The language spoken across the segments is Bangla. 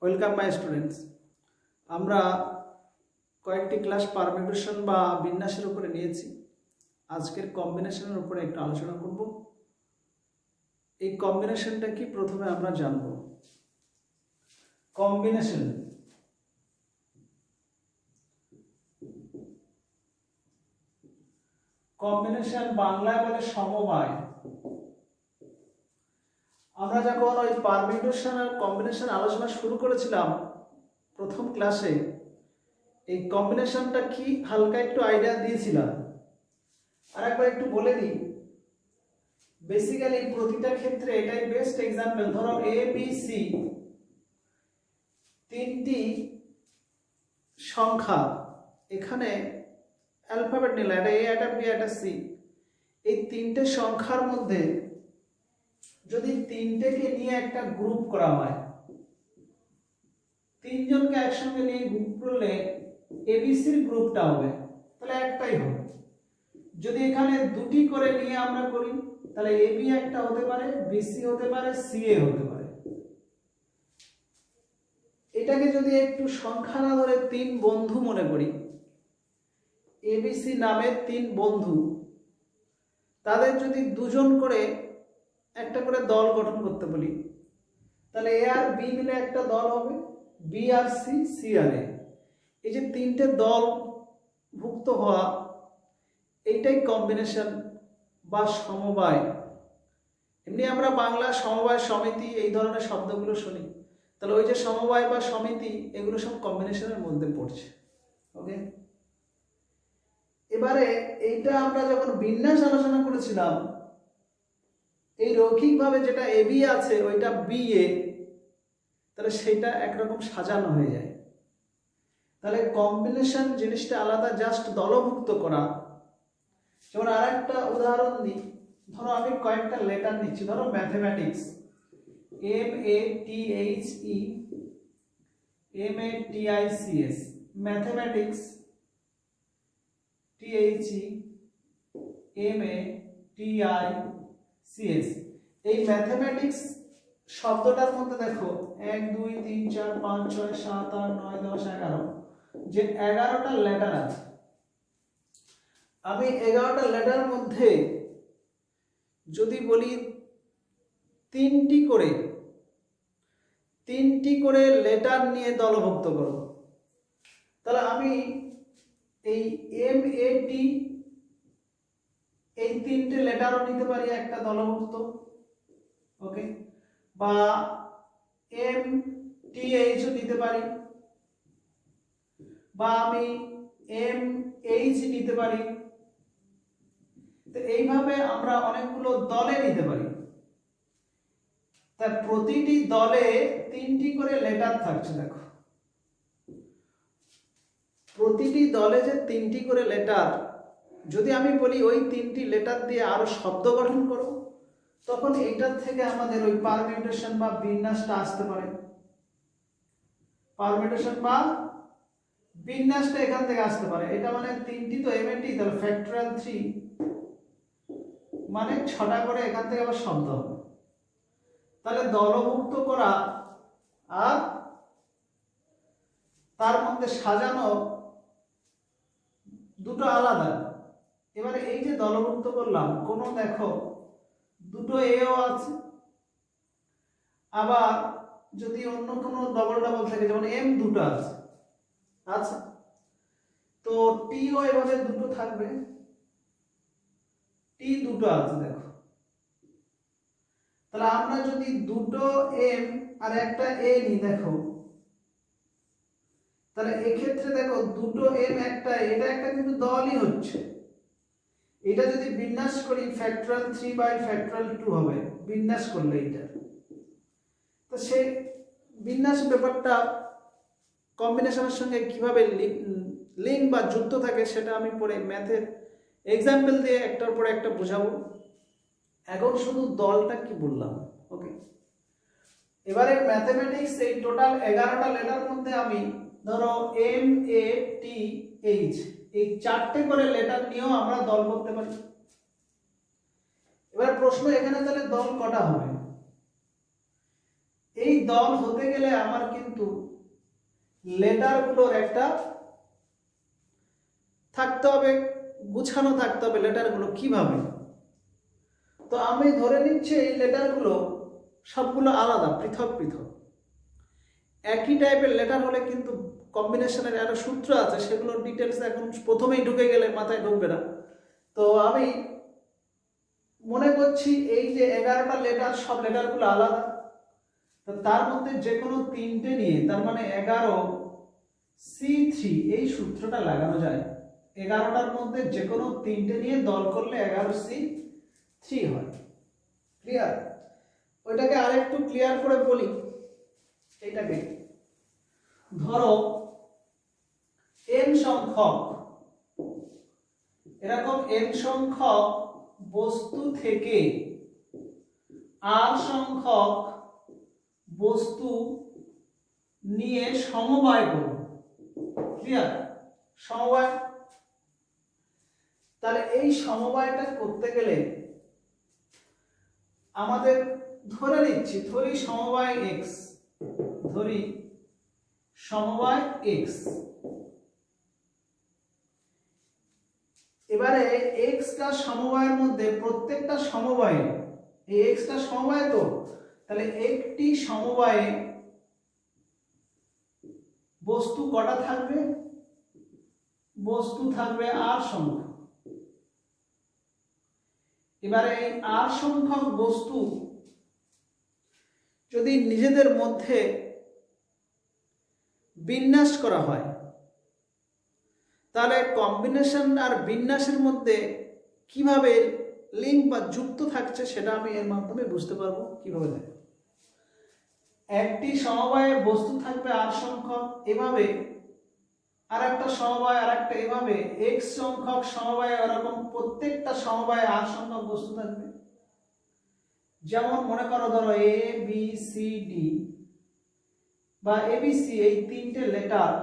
Welcome my students. আমরা কয়েকটি ক্লাস পারমিউটেশন বা বিন্যাসের উপরে নিয়েছি। আজকের কম্বিনেশনের উপরে একটু আলোচনা করব। এই কম্বিনেশনটা কি প্রথমে আমরা জানব। কম্বিনেশন কম্বিনেশন বাংলায় বলে সমবায়। আমরা যখন ওই পারমিউটেশন আর কম্বিনেশন আলোচনা শুরু করেছিলাম প্রথম ক্লাসে, এই কম্বিনেশনটা কি হালকা একটু আইডিয়া দিয়েছিলাম। আর একবার একটু বলে দিই, বেসিক্যালি প্রতিটা ক্ষেত্রে এটাই বেস্ট এক্সাম্পল। ধরো এ বি সি তিনটি সংখ্যা, এখানে অ্যালফাবেট নিলাম, এটা এ, এটা বি, এটা সি। এই তিনটে সংখ্যার মধ্যে যদি তিনটেকে নিয়ে একটা গ্রুপ করা হয়, তিনজনকে একসঙ্গে নিয়ে গ্রুপ করলে এবিসির গ্রুপটা হবে, তাহলে একটাই হবে। যদি এখানে দুটি করে নিয়ে আমরা করি, তাহলে এবি একটা হতে পারে, বিসি হতে পারে, সিএ হতে পারে। এটাকে যদি একটু সংখ্যা না ধরে তিন বন্ধু মনে করি, এবিসি নামে তিন বন্ধু, তাদের যদি দুজন করে একটা করে দল গঠন করতে বলি, তাহলে এ আর বি মিলে একটা দল হবে, বি আর সি, সি আর এ। এই যে তিনটে দল ভুক্ত হওয়া, এইটাই কম্বিনেশন বা সমবায়। এমনি আমরা বাংলা সমবায়, সমিতি এই ধরনের শব্দগুলো শুনি, তাহলে ওই যে সমবায় বা সমিতি, এগুলো সব কম্বিনেশনের মধ্যে পড়ছে। ওকে, এবারে এইটা আমরা যখন বিন্যাস আলোচনা করেছিলাম, এই রৈখিকভাবে যেটা এবি আছে ওইটা বি এ, তাহলে সেটা একরকম সাজানো হয়ে যায়। তাহলে কম্বিনেশন জিনিসটা আলাদা, জাস্ট দলভুক্ত করা। যেমন আর একটা উদাহরণ দিই, ধরো আমি কয়েকটা লেটার নিচ্ছি, ধরো mathematics, MATHE MATICS, mathematics, THE MATICS। এই ম্যাথমেটিক্স শব্দটার মধ্যে দেখো 1 2 3 4 5 6 7 8 9 10 11, যে 11টা লেটার আছে। আমি 11টা লেটার মধ্যে যদি বলি তিনটি করে লেটার নিয়ে দলভুক্ত করো, তাহলে আমি এই MAT এই তিনটে লেটারও নিতে পারি একটা দলভুক্ত। ওকে, বা MTH ও নিতে পারি, বা আমি MH নিতে পারি। তো এইভাবে আমরা অনেকগুলো দলে নিতে পারি। তা প্রতিটি দলে তিনটি করে লেটার থাকছে। দেখো, প্রতিটি দলে যে তিনটি করে লেটার, যদি আমি বলি ওই তিনটি লেটার দিয়ে আরো শব্দ গঠন করো, তখন এইটার থেকে আমাদের ওই পারমিউটেশন বা বিন্যাসটা আসতে পারে। পারমিউটেশন বা বিন্যাসটা এখান থেকে আসতে পারে। এটা মানে তিনটি তো এমএটি, তাহলে ফ্যাক্টরিয়াল 3 মানে 6টা করে এখান থেকে আবার শব্দ হবে। তাহলে দলভুক্ত করা আর তার মধ্যে সাজানো দুটো আলাদা। এবারে এই যে দলভুক্ত করলাম, কোনো দেখো দুটো এও আছে, আবার যদি অন্য কোনো ডবল থাকে, যেমন এম দুটো আছে, আচ্ছা, তো টিও এভাবে দুটো থাকবে, টি দুটো আছে। দেখো, তাহলে আমরা যদি দুটো এম আর একটা এ নিই, দেখো, তাহলে এক্ষেত্রে দেখো দুটো এম একটা, এটা একটা কিন্তু দলই হচ্ছে। এটা যদি বিন্যাস করি ফ্যাক্টরিয়াল 3 বাই ফ্যাক্টরিয়াল 2 হবে বিন্যাস করলে এটা। তো সেই বিন্যাস ব্যাপারটা কম্বিনেশনের সঙ্গে কিভাবে লিঙ্ক বা যুক্ত থাকে, সেটা আমি পরে ম্যাথের এক্সাম্পল দিয়ে একটার পর একটা বোঝাবো। এখন শুধু দলটা কি বললাম। ওকে, এবারে ম্যাথমেটিক্স এই টোটাল 11টা লেটার মধ্যে আমি ধরো MATH এই 4টে করে লেটার নিয়েও আমরা দল করতে পারি। এবার প্রশ্ন এখানে, তাহলে দল কটা হবে? এই দল হতে গেলে আমার কিন্তু লেটারগুলোর একটা থাকতে হবে, গুছানো থাকতে হবে লেটারগুলো কিভাবে। তো আমি ধরে নিচ্ছি এই লেটারগুলো সবগুলো আলাদা, পৃথক পৃথক। একই টাইপের লেটার হলে কিন্তু কম্বিনেশনের একটা সূত্র আছে, সেগুলোর ডিটেলস এখন প্রথমেই ঢুকে গেলে মাথায় ঢুকবে না। তো আমি মনে করছি এই যে 11টা লেটার, সব লেটারগুলো আলাদা, তো তার মধ্যে যে কোনো তিনটে নিয়ে, তার মানে 11C3 এই সূত্রটা লাগানো যায়। 11টার মধ্যে যে কোনো তিনটে নিয়ে দল করলে 11C3 হয়। ক্লিয়ার? ওইটাকে আরেকটু ক্লিয়ার করে বলি। এইটাকে ধরো n সংখ্যক, এরকম n সংখ্যক বস্তু থেকে r সংখ্যক বস্তু নিয়ে সমবায় করব। ক্লিয়ার? সমবায়, তাহলে এই সমবায়টা করতে গেলে আমাদের ধরে নিচ্ছি, ধরি সমবায় x, ধরি সমবায় x। এবারে xটা সমবায়ের মধ্যে প্রত্যেকটা সমবায়ে, এই xটা সমবায়, তো তাহলে একটি সমবায়ে বস্তু কটা থাকবে? বস্তু থাকবে r সংখ্যক। এবারে এই r সংখ্যক বস্তু যদি নিজেদের মধ্যে বিন্যাস করা হয়, তাহলে কম্বিনেশন আর বিন্যাসের মধ্যে কিভাবে লিঙ্ক বা যুক্ত থাকছে সেটা আমি এর মাধ্যমে বুঝতে পারবো। কিভাবে দেখো, একটি সমবায়ে বস্তু থাকবে r সংখ্যক এভাবে, আর একটা সমবায় আর একটা এভাবে, x সংখ্যক সমবায়ে এরকম প্রত্যেকটা সমবায়ে r সংখ্যক বস্তু থাকবে। যেমন মনে করো, ধরো a b c d বা abc, এই তিনটে লেটার,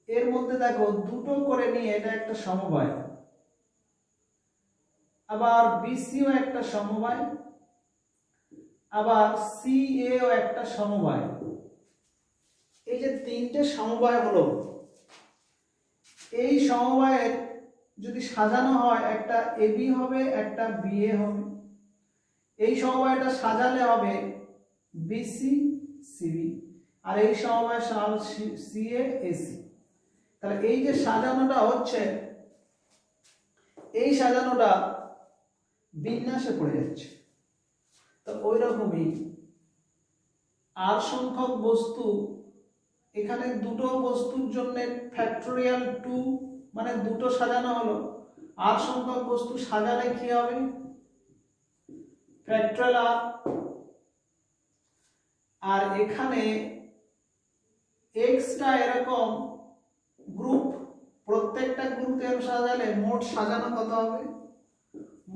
এর মধ্যে দেখো দুটো করে নিয়ে এটা একটা সমবায়, আবার বিসিও একটা সমবায়, আবার সিএও একটা সমবায়। এই যে তিনটে সমবায় হলো, এই সমবায়ের যদি সাজানো হয়, একটা এবি হবে, একটা বিএ হবে। এই সমবায়টা সাজালে হবে বিসি সিবি, আর এই সমবায় সিএ এসি। তাহলে এই যে সাজানোটা হচ্ছে, এই সাজানোটা বিন্যাসে পড়ে যাচ্ছে। তো ওই রকমই r সংখ্যক বস্তু, এখানে দুটো বস্তুর জন্য ফ্যাক্টোরিয়াল 2, মানে দুটো সাজানো হলো। r সংখ্যক বস্তু সাজালে কি হবে? Factorial r। আর এখানে xটা এরকম গ্রুপ, প্রত্যেকটা গ্রুপে সাজালে মোট সাজানো কত হবে?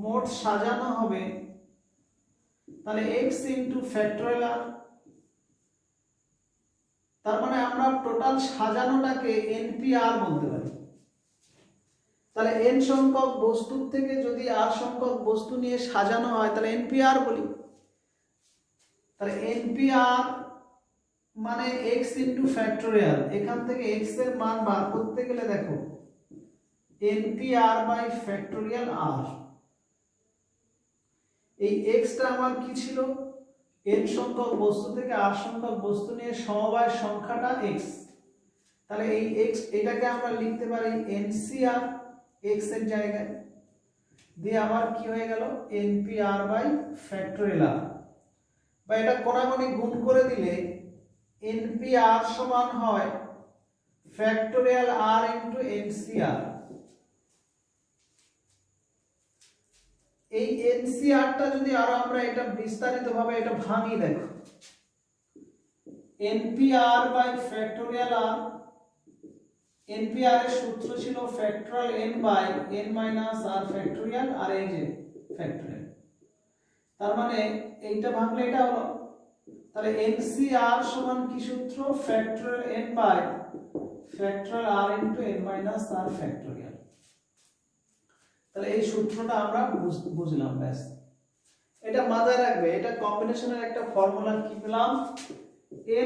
মোট সাজানো হবে তাহলে x ইনটু ফ্যাক্টোরিয়াল r। তার মানে আমরা টোটাল সাজানোটাকে npr বলতে পারি। তাহলে n সংখ্যক বস্তুর থেকে যদি r সংখ্যক বস্তু নিয়ে সাজানো হয় তাহলে npr বলি। তাহলে npr মানে x ইনটু ফ্যাক্টোরিয়াল, এখান থেকে x এর মান বার করতে গেলে দেখো npr বাই ফ্যাক্টোরিয়াল r। এই x টা আমার কি ছিল? n সংখ্যক বস্তু থেকে r সংখ্যক বস্তু নিয়ে সমবায় সংখ্যাটা x। তাহলে এই x, এটাকে আমরা লিখতে পারি ncr x এর জায়গায়, দিয়ে আমার কি হয়ে গেল? npr by factorial r। বা এটা কোণাগুণি গুণ করে দিলে npr সমান হয় ফ্যাক্টোরিয়াল r ইনটু ncr। এই ncrটা যদি আরো আমরা এটা বিস্তারিতভাবে এটা ভাঙি, দেখো npr by factorial r, npr এর সূত্র ছিল factorial n by n minus r factorial, আর এই যে ফ্যাক্টোরিয়াল। তার মানে এইটা ভাঙলে এটা হলো, তাহলে ncr সমান কি সূত্র? Factorial n by factorial r into n minus r factorial. তাহলে এই সূত্রটা আমরা বুঝলাম, ব্যাস। এটা মাথায় রাখবে, এটা কম্বিনেশনের একটা ফর্মুলা কি পেলাম,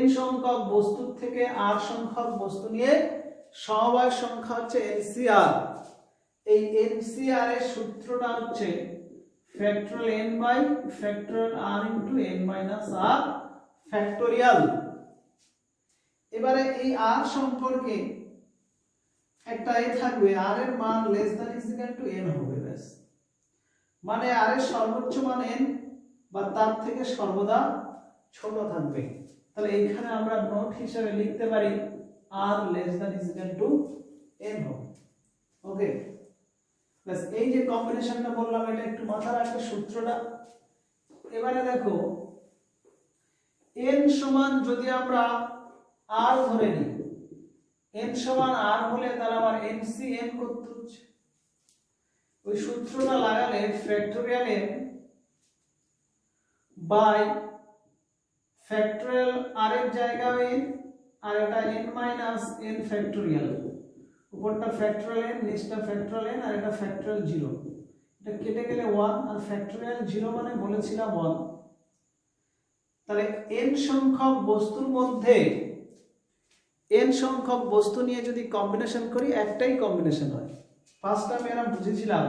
n সংখ্যক বস্তুর থেকে r সংখ্যক বস্তু নিয়ে সমবায় সংখ্যা হচ্ছে NCR। এই NCR এর সূত্রটা হচ্ছে factorial n by factorial r into n minus r factorial. এবারে এই r সম্পর্কে একটা থাকবে, r এর মান less than is equal to n হবে, ব্যাস। মানে r এর সর্বোচ্চ মান n বা তার থেকে সর্বদা ছোট থাকবে। তাহলে এইখানে আমরা নোট হিসেবে লিখতে পারি r less than is equal to n হবে। ওকে, ব্যাস। এই যে কম্বিনেশনটা বললাম এটা একটু মাথায় রাখবে সূত্রটা। এবারে দেখো n সমান যদি আমরা r ধরে নিই, n সমান r হলে তাহলে আমার NCM করতে হচ্ছে, ওই সূত্রটা লাগালে factorial n by factorial r এর জায়গায় n আর এটা n মাইনাস n ফ্যাক্টরিয়াল, উপরটা ফ্যাক্টরিয়াল n নিচটা ফ্যাক্টরিয়াল n আর এটা ফ্যাক্টরিয়াল 0, এটা কেটে গেলে 1 আর ফ্যাক্টরিয়াল 0 মানে বলেছিলাম 1। তাহলে n সংখ্যক বস্তুর মধ্যে n সংখ্যক বস্তু নিয়ে যদি কম্বিনেশন করি একটাই কম্বিনেশন হয়। ফার্স্ট আমি আমরা বুঝেছিলাম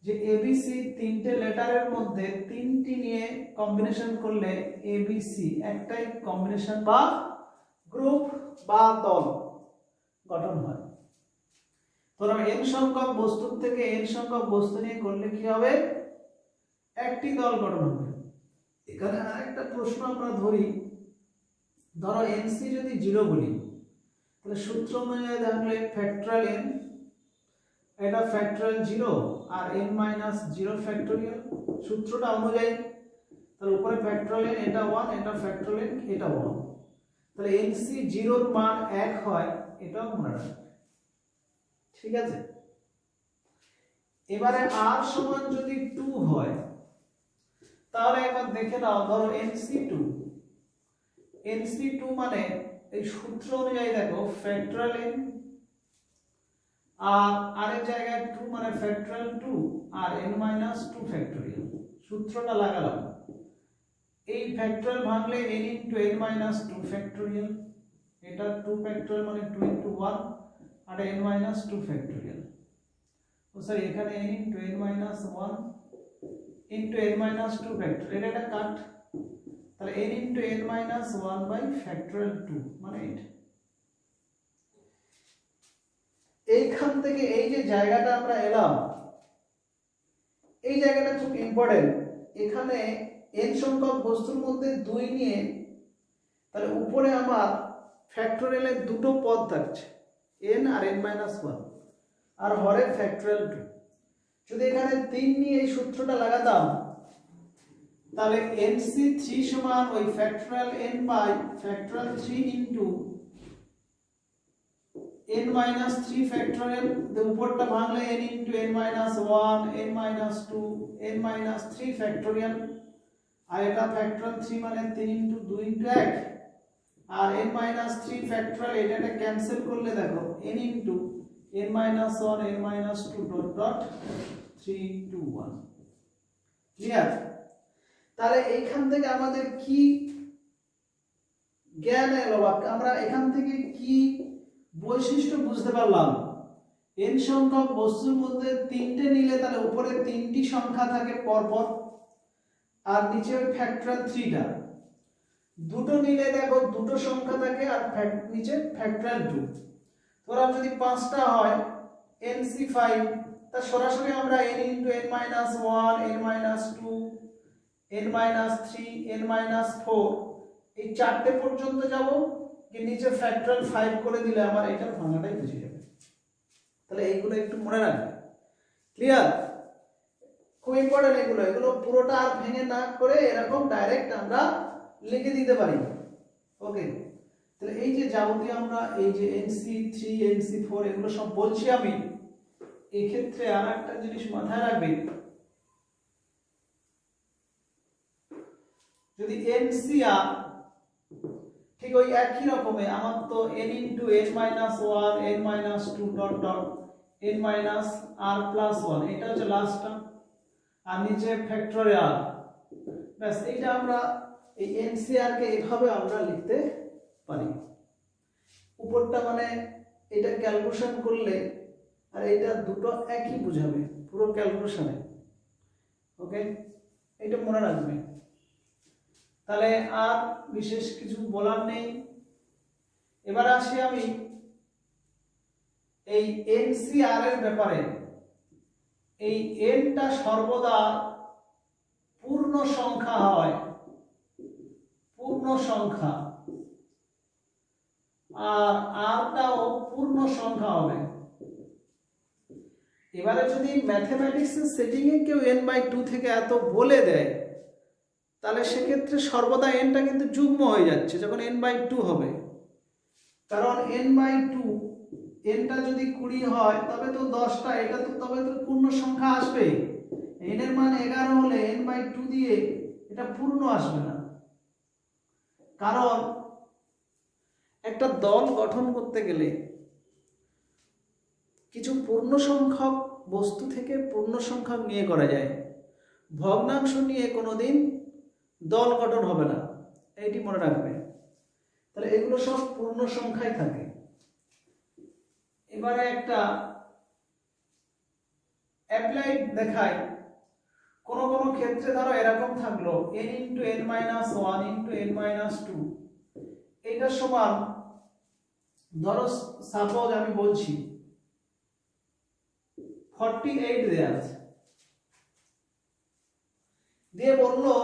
যে ABC তিনটে লেটারের মধ্যে তিনটি নিয়ে কম্বিনেশন করলে ABC একটাই কম্বিনেশন বা গ্রুপ বা দল গঠন হয়। ধরো n সংখ্যক বস্তুর থেকে n সংখ্যক বস্তু নিয়ে করলে কি হবে, একটি দল গঠন হবে। এখানে আরেকটা প্রশ্ন আমরা ধরি, ধরো NC যদি 0 বলি তাহলে সূত্র অনুযায়ী থাকলে ফ্যাক্টরিয়াল n এটা ফ্যাক্টরিয়াল 0 আর n মাইনাস 0 ফ্যাক্টরিয়াল, সূত্রটা অনুযায়ী। তাহলে উপরে ফ্যাক্টরিয়াল n এটা 1 এটা ফ্যাক্টরিয়াল n এটা 1, তাহলে NC 0 এর মান 1 হয়, এটাও মনে রাখবে, ঠিক আছে। এবারে r সমান যদি 2 হয় তাহলে একবার দেখে নাও, ধরো NC2 মানে এই সূত্র অনুযায়ী দেখো ফ্যাক্টরিয়াল n আর এর জায়গায় 2 মানে ফ্যাক্টরিয়াল 2 আর n মাইনাস 2 ফ্যাক্টরিয়াল, সূত্রটা লাগালাম। এই ফ্যাক্টরিয়াল ভাঙলে n into n minus 2 factorial, এটা 2 ফ্যাক্টরিয়াল মানে 2 ইনটু 1 আর n মাইনাস 2 ফ্যাক্টরিয়াল, ও সরি এখানে n into n minus 1 into n minus 2 factorial, এটা কাট, তাহলে n into n minus 1 by factorial 2 মানে 8। এইখান থেকে এই যে জায়গাটা আমরা এলাম, এই জায়গাটা খুব ইম্পর্টেন্ট। এখানে n সংখ্যক বস্তুর মধ্যে 2 নিয়ে, তাহলে উপরে আমার ফ্যাক্টরিয়ালের দুটো পদ থাকছে n আর n মাইনাস 1 আর হরে ফ্যাক্টরিয়াল 2। যদি এখানে 3 নিয়ে এই সূত্রটা লাগাতাম তাহলে NC3 সমান ওই factorial n by factorial 3 into n minus 3 factorial, উপরটা ভাঙলে n into n minus 1 n minus 2 n minus 3 factorial, আর এটা ফ্যাক্টরিয়াল 3 মানে 3 ইনটু 2 ইনটু 1 আর n মাইনাস 3 ফ্যাক্টরিয়াল, এটা ক্যান্সেল করলে দেখো n into n minus 1 n minus 2 dot dot 3 into 1। Clear? তাহলে এইখান থেকে আমাদের কি জ্ঞান এলো বা আমরা এখান থেকে কি বৈশিষ্ট্য বুঝতে পারলাম, n সংখ্যক বস্তুর মধ্যে 3টে নিলে তাহলে উপরে 3টি সংখ্যা থাকে পরপর আর নিচে ওই ফ্যাক্টরিয়াল 3টা, দুটো নিলে দেখো দুটো সংখ্যা থাকে আর নিচে ফ্যাক্টরিয়াল 2। ধরো যদি 5টা হয় NC5, তা সরাসরি আমরা n into n minus 1 n minus 2 n minus 3 n minus 4 এই 4টে পর্যন্ত যাব, কি নিচে ফ্যাক্টরিয়াল 5 করে দিলে আমার এটার ভাঙাটাই বুঝে যাবে। তাহলে এইগুলো একটু মনে রাখবে। ক্লিয়ার? খুব ইম্পর্টেন্ট এগুলো পুরোটা আর ভেঙে না করে এরকম ডাইরেক্ট আমরা লিখে দিতে পারি। ওকে, তাহলে এই যে যাবতীয় আমরা এই যে NC3 NC4 এগুলো সব বলছি আমি, এই ক্ষেত্রে আর একটা জিনিস মাথায় রাখবে, যদি NCR ঠিক ওই একই রকমে আমার তো n into n minus 1 n minus 2 dot dot n minus r plus 1, এটা হচ্ছে লাস্ট টার্ম আর নিচে ফ্যাক্টরিয়াল ব্যাস এইটা আমরা এই এনসিআর কে এভাবে আমরা লিখতে পারি। উপরটা মানে এটা ক্যালকুলেশন করলে আর এটা দুটো একই বোঝাবে পুরো ক্যালকুলেশনে। ওকে, এটা মনে রাখবে। তাহলে আর বিশেষ কিছু বলার নেই। এবার আসি আমি এই এনসিআর এর ব্যাপারে। এই এনটা সর্বদা পূর্ণ সংখ্যা হয়, পূর্ণ সংখ্যা, আর আরটাও পূর্ণ সংখ্যা হবে। এবারে যদি ম্যাথমেটিক্সের সেটিং এ কেউ n/2 থেকে এত বলে দেয়, তাহলে সেক্ষেত্রে সর্বদা এনটা কিন্তু যুগ্ম হয়ে যাচ্ছে যখন n/2 হবে। কারণ n/2 এনটা যদি 20 হয় তবে তো 10টা, এটা তো তবে তো পূর্ণ সংখ্যা আসবে। n এর মান 11 হলে n/2 দিয়ে এটা পূর্ণ আসবে না। কারণ একটা দল গঠন করতে গেলে কিছু পূর্ণ সংখ্যক বস্তু থেকে পূর্ণ সংখ্যক নিয়ে করা যায়, ভগ্নাংশ নিয়ে কোনোদিন দল গঠন হবে না, এইটি মনে রাখবে। তাহলে এগুলো সব পূর্ণ সংখ্যায় থাকে। এবারে একটা অ্যাপ্লাইড দেখাই। কোন কোন ক্ষেত্রে ধরো এরকম থাকলো n × n-1 × n-2, এটা সমান, ধরো সাপোজ আমি বলছি 48 দেয়া আছে, দিয়ে বললো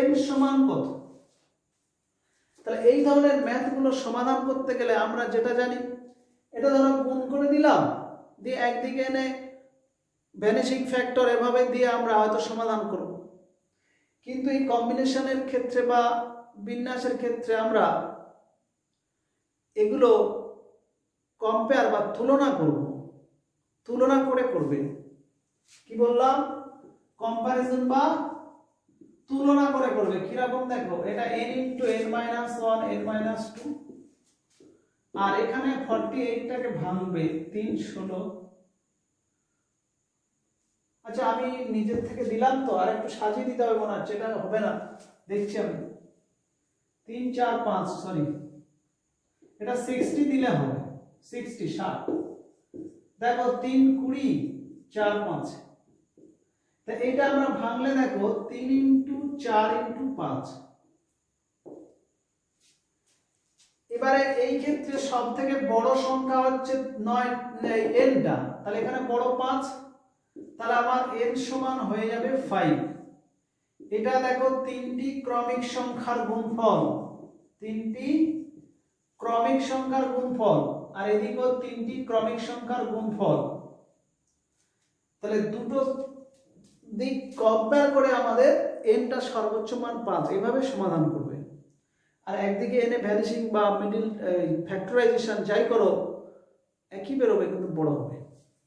n সমান কত। তাহলে এই ধরনের ম্যাথগুলো সমাধান করতে গেলে আমরা যেটা জানি, এটা ধরো গুণ করে দিলাম, দিয়ে একদিকে এনে ভ্যানিশিং ফ্যাক্টর এভাবে দিয়ে আমরা হয়তো সমাধান করব। কিন্তু এই কম্বিনেশনের ক্ষেত্রে বা বিন্যাসের ক্ষেত্রে আমরা এগুলো কম্পেয়ার বা তুলনা করব, তুলনা করে করবে। কি বললাম? কম্পারিজন বা তুলনা করে করবে। কিরকম দেখো, এটা n × n-1 n-2, আর এখানে 48টাকে ভাঙবে 3 16। আচ্ছা আমি নিজের থেকে দিলাম তো, আর একটু সাজিয়ে দিতে হবে মনে হচ্ছে, এটা হবে না, দেখছি আমি। 3 4 5, সরি, এটা 60 দিলে হবে, 60 60। দেখো 3 20 4 5, তা এটা আমরা ভাঙলে দেখো 3 × 4 × 5। এবারে এই ক্ষেত্রে সব থেকে বড় সংখ্যা হচ্ছে 9, nটা, তাহলে এখানে বড় 5, তাহলে আমার n সমান হয়ে যাবে 5। এটা দেখো তিনটি ক্রমিক সংখ্যার গুণফল, তিনটি ক্রমিক সংখ্যার গুণফল, আর এদিকেও তিনটি ক্রমিক সংখ্যার গুণফল। তাহলে দুটো দিক কম্পেয়ার করে আমাদের nটা সর্বোচ্চ মান 5, এভাবে সমাধান করবে। আর একদিকে এনে ভ্যানিশিং বা মিডল ফ্যাক্টরাইজেশন যাই করো একই বেরোবে, কিন্তু বড় হবে।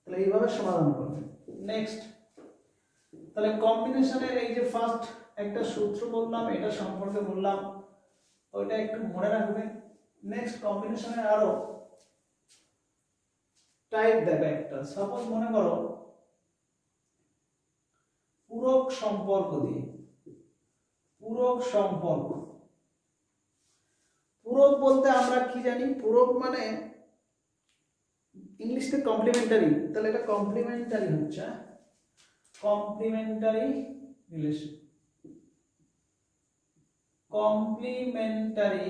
তাহলে এইভাবে সমাধান করবে। নেক্সট, তাহলে কম্বিনেশনের এই যে ফার্স্ট একটা সূত্র বললাম, এটা সম্পর্কে বললাম, ওইটা একটু মনে রাখবে। নেক্সট, কম্বিনেশনের আরো টাইপ দেবে একটা। সাপোজ মনে করো পূরক সম্পর্ক দিয়ে, পূরক সম্পর্ক। পূরক বলতে আমরা কি জানি? পূরক মানে ইংলিশে কমপ্লিমেন্টারি, তাহলে এটা কমপ্লিমেন্টারি হচ্ছে, কমপ্লিমেন্টারি রিলেশন, কমপ্লিমেন্টারি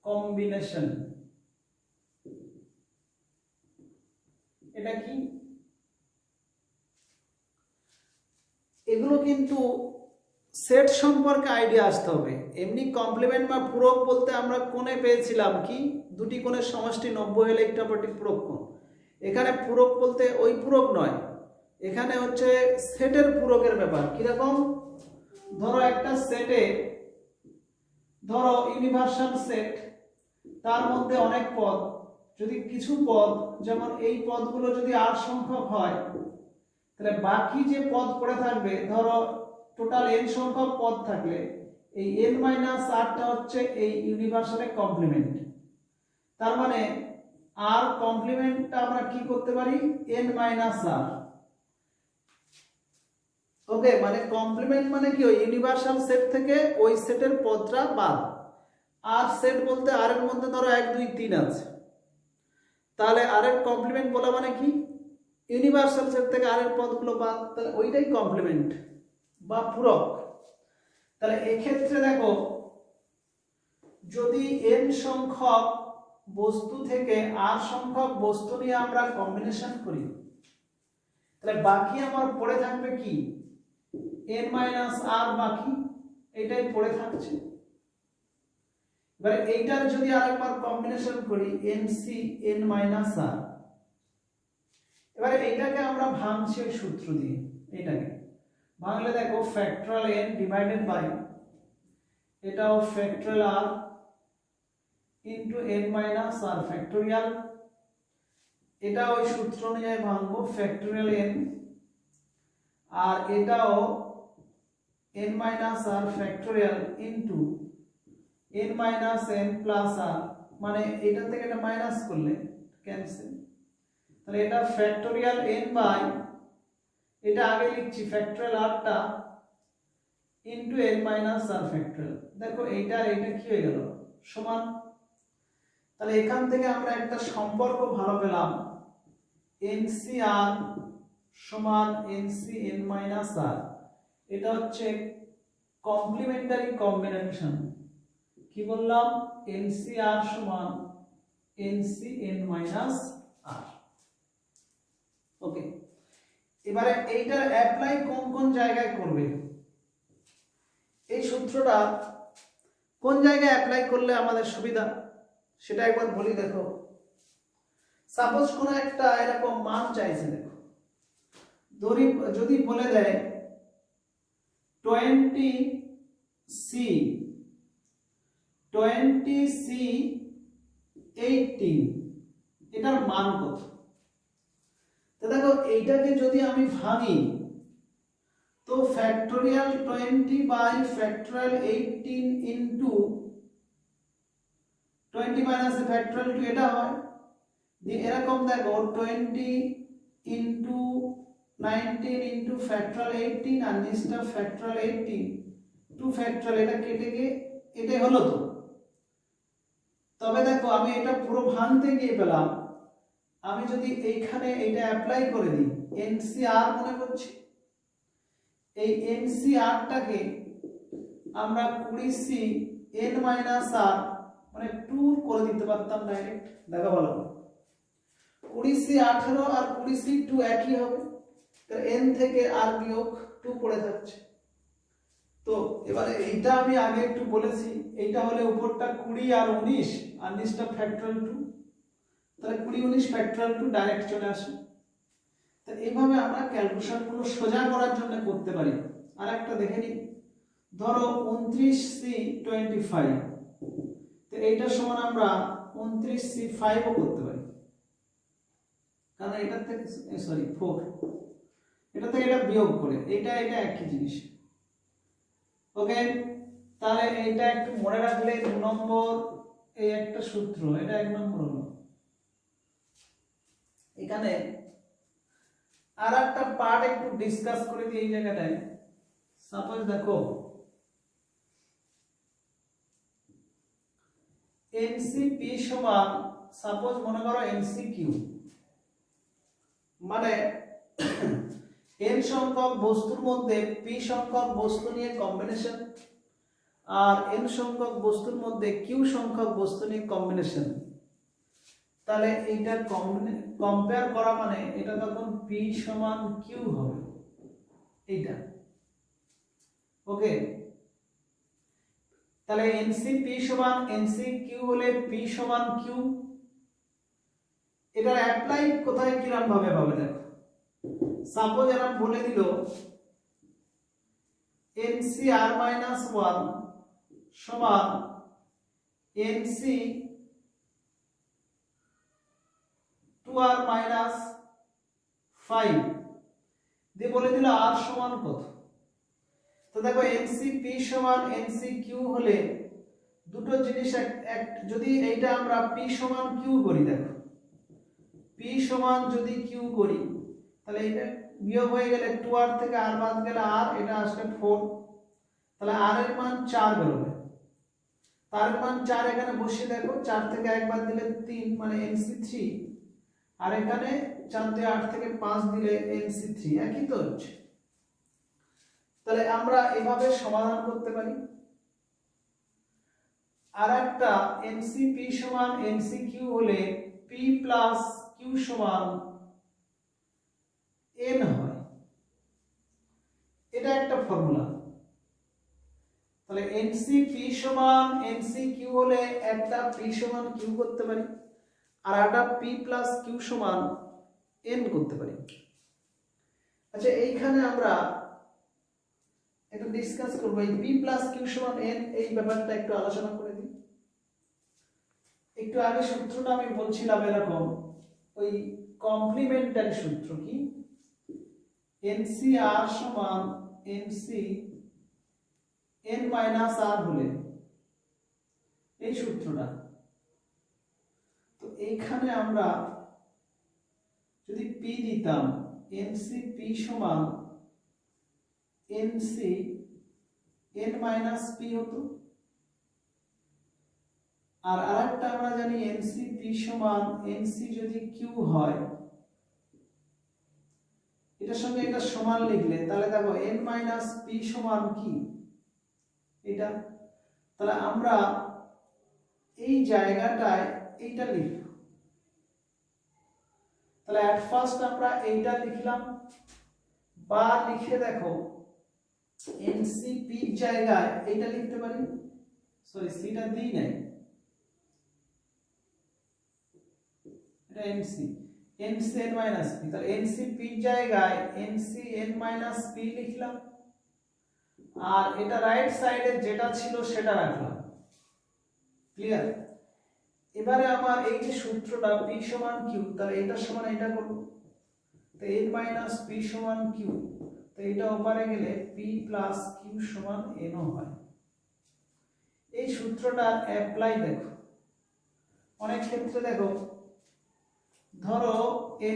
কম্বিনেশন। এটা কি? এগুলো কিন্তু সেট সম্পর্কে আইডিয়া আসতে হবে। এমনি কমপ্লিমেন্ট বা পূরক বলতে আমরা কোণে পেয়েছিলাম কি, দুটি কোণের সমষ্টি 90 হলে একটা প্রতি পূরক কোণ। এখানে পূরক বলতে ওই পূরক নয়, এখানে হচ্ছে সেটের পূরকের ব্যাপার। কিরকম? ধরো একটা সেটে, ধরো ইউনিভার্সাল সেট, তার মধ্যে অনেক পদ, যদি কিছু পদ, যেমন এই পদগুলো যদি 8 সংখ্যক হয়, তাহলে বাকি যে পদ পড়ে থাকবে, ধরো টোটাল n সংখ্যক পদ থাকলে এই n-8টা হচ্ছে এই ইউনিভার্সালের কমপ্লিমেন্ট। তার মানে আর কমপ্লিমেন্টটা আমরা কি করতে পারি? n-r। ওকে, মানে কমপ্লিমেন্ট মানে কি, ওই ইউনিভার্সাল সেট থেকে ওই সেটের পদটা বাদ। আর সেট বলতে আর এর মধ্যে ধরো 1 2 3 আছে, তাহলে আর এর কমপ্লিমেন্ট বলা মানে কি, ইউনিভার্সাল সেট থেকে আর এর পদগুলো বাদ, তাহলে ওইটাই কমপ্লিমেন্ট বা পূরক। তাহলে এক্ষেত্রে দেখো, যদি n সংখ্যক বস্তু থেকে r সংখ্যক বস্তু নিয়ে আমরা কম্বিনেশন করি, তাহলে বাকি আমার পড়ে থাকবে কি, n - r বাকি, এটাই পড়ে থাকছে। এবারে এইটার যদি আরেকবার কম্বিনেশন করি nc n - r, এবারে এইটাকে আমরা ভাঙছি ওই সূত্র দিয়ে, এটাকে ভাঙলে দেখো ফ্যাক্টরাল n ডিভাইডেড বাই এটাও factorial r into n - r factorial, এটা ওই সূত্র অনুযায়ী ভাঙবো ফ্যাক্টোরিয়াল n, আর এটাও n - r factorial into n - n plus r, মানে এটা থেকে এটা মাইনাস করলে ক্যান্সেল, তাহলে এটা ফ্যাক্টোরিয়াল n বাই এটা আগে লিখছি ফ্যাক্টোরিয়াল r টা ইনটু n - r ফ্যাক্টোরিয়াল। দেখো এইটা আর এইটা কি হয়ে গেল, সমান। তাহলে এখান থেকে আমরা একটা সম্পর্ক ভালো পেলাম, NCR সমান NC n - r, এটা হচ্ছে কমপ্লিমেন্টারি কম্বিনেশন। কি বললাম, NCR সমান NC n - r। ওকে, এবারে এইটার অ্যাপ্লাই কোন কোন জায়গায় করবে, এই সূত্রটা কোন জায়গায় অ্যাপ্লাই করলে আমাদের সুবিধা সেটা একবার বলি। দেখো, সাপোজ কোন একটা এরকম মান চাইছে, দেখো ধরি যদি বলে দেয় 20C 18, এটার মান কত, তো দেখো এইটাকে যদি আমি ভাঙি, তো factorial 20 by factorial 18 into 20 minus factorial 2, এটা হয়। দিয়ে এরকম দেখো 20 ইনটু 19 ইনটু ফ্যাক্টোরিয়াল 18, আর নিচটা ফ্যাক্টোরিয়াল 18 টু ফ্যাক্টোরিয়াল, এটা কেটে গিয়ে এটাই হলো। তো তবে দেখো আমি এটা পুরো ভাঙতে গিয়ে পেলাম, আমি যদি এইখানে এটা অ্যাপ্লাই করে দিই, NCR মনে করছি, এই NCR টাকে আমরা 20C n - r মানে 2 করে দিতে পারতাম ডাইরেক্ট। দেখো বলো, 20C 18 আর 20C 2 একই হবে, তো n থেকে r বিয়োগ 2 পড়ে থাকছে। তো এবারে এইটা আমি আগে একটু বলেছি, এইটা হলে উপরটা 20 আর 19 আর নিচটা ফ্যাক্টোরিয়াল 2, তাহলে 20 19 ফ্যাক্টোরিয়াল 2 ডাইরেক্ট চলে আসে। তো এইভাবে আমরা ক্যালকুলেশনগুলো সোজা করার জন্য করতে পারি। আর একটা দেখে নিই, ধরো 29C 25, তো এইটা সমান আমরা 29C 5 ও করতে পারি, কারণ এটা থেকে সরি 4, এটা থেকে এটা বিয়োগ করে এটা একই জিনিস। ওকে, তাহলে এটা একটু মনে রাখলে 2 নম্বর এই একটা সূত্র, এটা 1 নম্বর হলো। এখানে আর একটা পার্ট একটু ডিসকাস করে দিই এই জায়গাটায়। সাপোজ দেখো NCP সমান, সাপোজ মনে করো NCQ, মানে n সংখ্যক বস্তুর মধ্যে p সংখ্যক বস্তু নিয়ে কম্বিনেশন, আর n সংখ্যক বস্তুর মধ্যে q সংখ্যক বস্তু নিয়ে কম্বিনেশন। তাহলে এইটা কম্পেয়ার করা মানে এটা তখন p সমান q হবে, এইটা। ওকে, তাহলে NCP সমান NCQ হলে p সমান q। এটার অ্যাপ্লাই কোথায় কিরকম ভাবে পাবে, দেখো সাপোজ এরা বলে দিল NCR - 1 সমান NC 2R - 5, দিয়ে বলে দিল R সমান কত। তো দেখো NCP সমান NCQ হলে দুটো জিনিস যদি এইটা আমরা P সমান Q করি, দেখো P সমান যদি Q করি, তাহলে এটা বিয়োগ হয়ে গেলে 2r থেকে r বাদ গেলে r, এটা আসলে 4, তাহলে r এর মান 4 বেরোবে। তার মান 4 এখানে বসিয়ে দেখো, 4 থেকে 1 বাদ দিলে 3 মানে NC3, আর এখানে 4 দিয়ে 8 থেকে 5 দিলে NC3, একই তো হচ্ছে। তাহলে আমরা এভাবে সমাধান করতে পারি। আর একটা NCP সমান NCQ হলে P প্লাস Q সমান N হয়, এটা একটা ফর্মুলা। তাহলে NCP সমান NCQ হলে একটা P সমান Q করতে পারি, আর একটা P প্লাস Q সমান N করতে পারি। আচ্ছা, এইখানে আমরা একটু ডিসকাস করব, এই P প্লাস Q সমান N এই ব্যাপারটা একটু আলোচনা করে দিই। একটু আগে সূত্রটা আমি বলছিলাম এরকম, ওই কমপ্লিমেন্টারি সূত্র কি, NCR সমান NC N মাইনাস R হলে এই সূত্রটা। তো এইখানে আমরা যদি P দিতাম, NCP সমান NC N মাইনাস P হতো। আর আরেকটা আমরা জানি NCP সমান NC যদি Q হয়, এটার সঙ্গে এটা সমান লিখলে তাহলে দেখো N মাইনাস P সমান কি এটা। তাহলে আমরা এই জায়গাটায় এইটা লিখব। তাহলে এট ফার্স্ট আমরা এইটা লিখলাম, বা লিখে দেখো NCP জায়গায় এইটা লিখতে পারি, সরি সিটা দিই নাই, এটা NC N মাইনাস P, তাহলে NCP জায়গায় NCN মাইনাস P লিখলাম, আর এটা রাইট সাইডে যেটা ছিল সেটা রাখলাম। ক্লিয়ার? এবারে আমার এই যে সূত্রটা P সমান Q, তাহলে এটা সমান এটা করব, তো N মাইনাস P সমান Q, তো এটা ওপারে গেলে P প্লাস Q সমান N হয়। এই সূত্রটা অ্যাপ্লাই দেখো অনেক ক্ষেত্রে, দেখো ধরো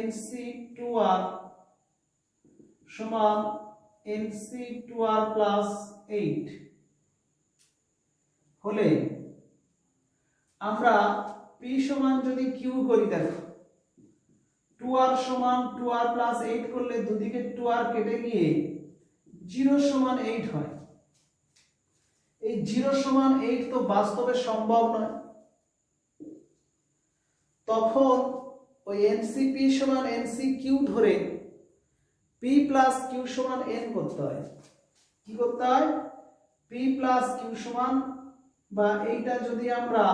NC2R সমান NC2R প্লাস 8 হলে আমরা P সমান যদি Q করি, দেখো 2R সমান 2R প্লাস 8 করলে দুদিকে 2R কেটে গিয়ে 0 সমান 8 হয়। এই 0 সমান 8 তো বাস্তবে সম্ভব নয়, তখন ওই NCP সমান NCQ ধরে P প্লাস Q সমান N করতে হয়। কি করতে হয়? P প্লাস Q সমান, বা এইটা যদি আমরা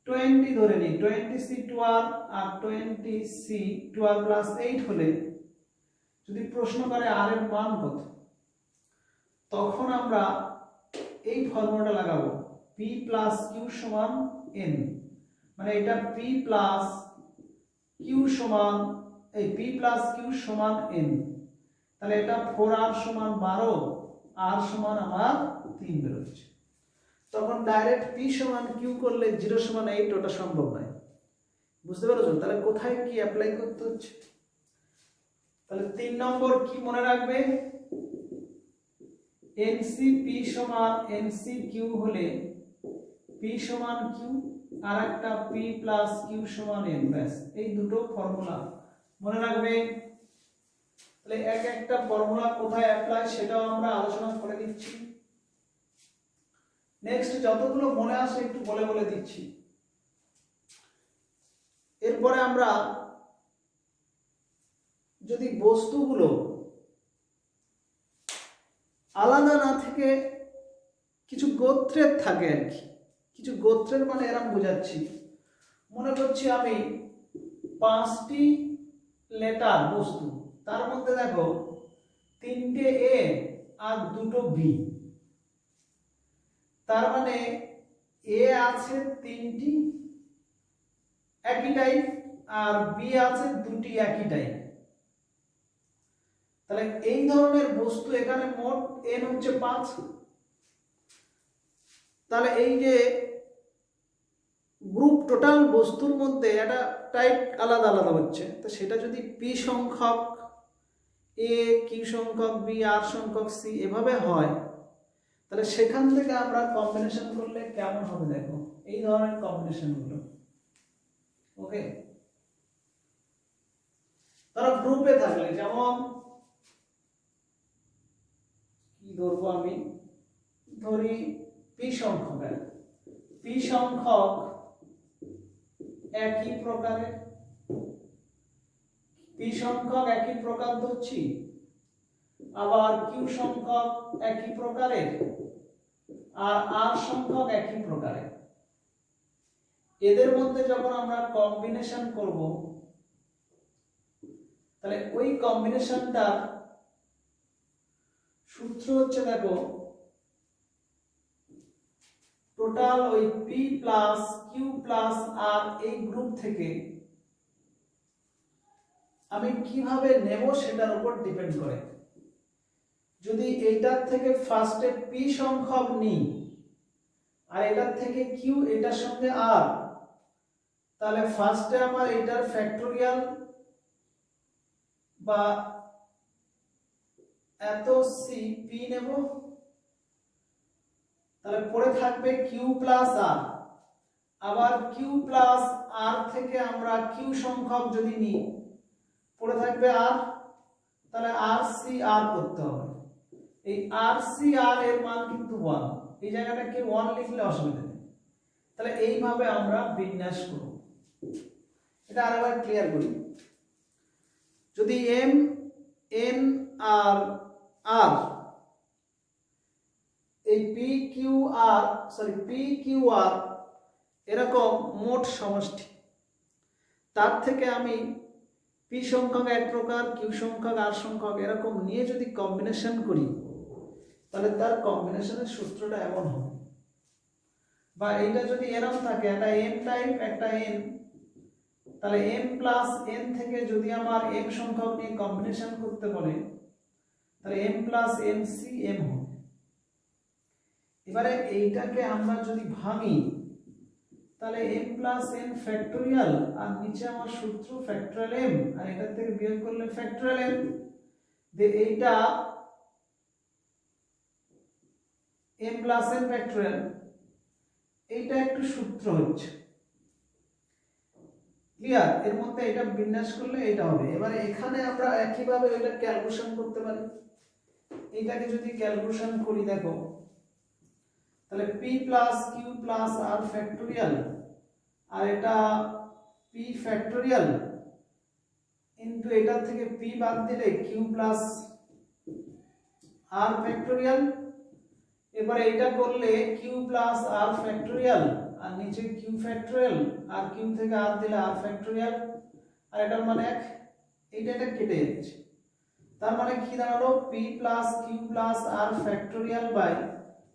20 ধরে নিই, 20C2R আর 20C2R প্লাস 8 হলে যদি প্রশ্ন করে R এর মান কত, তখন আমরা এই ফর্মুলাটা লাগাবো, P প্লাস Q সমান N, মানে এটা P প্লাস Q সমান, এই P প্লাস Q সমান N, তাহলে এটা 4R সমান 12, R সমান আমার 3 বেরোচ্ছে। তখন ডাইরেক্ট P সমান Q করলে 0 সমান 8 ওটা সম্ভব নয়। বুঝতে পেরেছো? তাহলে কোথায় কি অ্যাপ্লাই করতে হচ্ছে? তাহলে 3 নম্বর কি মনে রাখবে, NCP সমান NCQ হলে P সমান Q, আর একটা P প্লাস Q সমান N, ব্যাস এই দুটো ফর্মুলা মনে রাখবে। তাহলে এক একটা ফর্মুলা কোথায় অ্যাপ্লাই সেটাও আমরা আলোচনা করে দিচ্ছি। নেক্সট যতগুলো মনে আসে একটু বলে বলে দিচ্ছি। এরপরে আমরা যদি বস্তুগুলো আলাদা না থেকে কিছু গোত্রের থাকে আর কি, কিছু গোত্রের মানে এরকম বোঝাচ্ছি, মনে করছি আমি 5টি লেটার বস্তু, তার মধ্যে দেখো 3টে A আর 2টো B, তার মানে A আছে 3টি একই টাইপ, আর B আছে 2টি একই টাইপ। তাহলে এই ধরনের বস্তু এখানে মোট N হচ্ছে 5। তাহলে এই যে গ্রুপ গ্রুপ টোটাল বস্তুর মধ্যে একটা টাইপ আলাদা আলাদা হচ্ছে, তো সেটা যদি পি সংখ্যক এ, কিউ সংখ্যক বি, আর সংখ্যক সি এভাবে হয়, তাহলে সেখান থেকে আমরা কম্বিনেশন করলে কেমন হবে দেখো, এই ধরনের কম্বিনেশনগুলো। ওকে, তারা গ্রুপে থাকলে, যেমন কি ধরবো আমি, ধরি পি সংখ্যক একই প্রকারের, পি সংখ্যক একই প্রকার ধরছি, আবার কিউ সংখ্যক একই প্রকারের, আর আর সংখ্যক একই প্রকারের। এদের মধ্যে যখন আমরা কম্বিনেশন করব, তাহলে ওই কম্বিনেশনটা সূত্র হচ্ছে দেখো, টোটাল ওই পি প্লাস কিউ প্লাস আর এই গ্রুপ থেকে আমি কিভাবে নেব সেটার উপর ডিপেন্ড করে। যদি এইটার থেকে ফার্স্টে পি সংখ্যক নিই আর এটার থেকে কিউ, এটার সঙ্গে আর, তাহলে ফার্স্টে আমার এটার ফ্যাক্টোরিয়াল বা এত সি পি নেব, তাহলে পরে থাকবে কিউ প্লাস আর, আবার কিউ প্লাস আর থেকে আমরা কিউ সংখ্যক যদি নিই পরে থাকবে আর, তাহলে আর সি আর করতে হবে। এই আর সি আর এর মান কিন্তু 1, এই জায়গাটাকে 1 লিখলে অসুবিধা নেই। তাহলে এইভাবে আমরা বিন্যাস করব। এটা আরেকবার ক্লিয়ার করি। যদি এম এন আর আর এই পি কিউ আর এরকম মোট সমষ্টি, তার থেকে আমি পি সংখ্যক এক প্রকার, কিউ সংখ্যক, আর সংখ্যক এরকম নিয়ে যদি কম্বিনেশন করি, তাহলে তার কম্বিনেশনের সূত্রটা এমন হবে। বা এইটা যদি এরকম থাকে, একটা এম টাইপ একটা এন, তাহলে এম প্লাস এন থেকে যদি আমার এম সংখ্যক নিয়ে কম্বিনেশন করতে বলে, তাহলে M plus M C M হবে। এবারে এইটাকে আমরা যদি ভাঙি, তাহলে m প্লাস n ফ্যাক্টোরিয়াল, আর নিচে আমার সূত্র ফ্যাক্টোরিয়াল m, আর এটা থেকে বিয়োগ করলে ফ্যাক্টোরিয়াল m, যে এইটা m প্লাস n ফ্যাক্টোরিয়াল, এইটা একটু সূত্র হচ্ছে ক্লিয়ার। এর মধ্যে এটা বিন্যাস করলে এটা হবে। এবারে এখানে আমরা একইভাবে এটা ক্যালকুলেশন করতে পারি। এইটাকে যদি ক্যালকুলেশন করি দেখো, তাহলে p plus Q plus r factorial, আর এটা p ফ্যাক্টোরিয়াল ইনটু এটা থেকে p বাদ দিলে q প্লাস r ফ্যাক্টোরিয়াল। এবারে এটা করলে q প্লাস r ফ্যাক্টোরিয়াল, আর নিচে q ফ্যাক্টোরিয়াল, আর q থেকে r দিলে r ফ্যাক্টোরিয়াল, আর এটার মানে এক, এটা কেটে যাচ্ছে। তার মানে কি দাঁড়ালো, p plus q plus r factorial by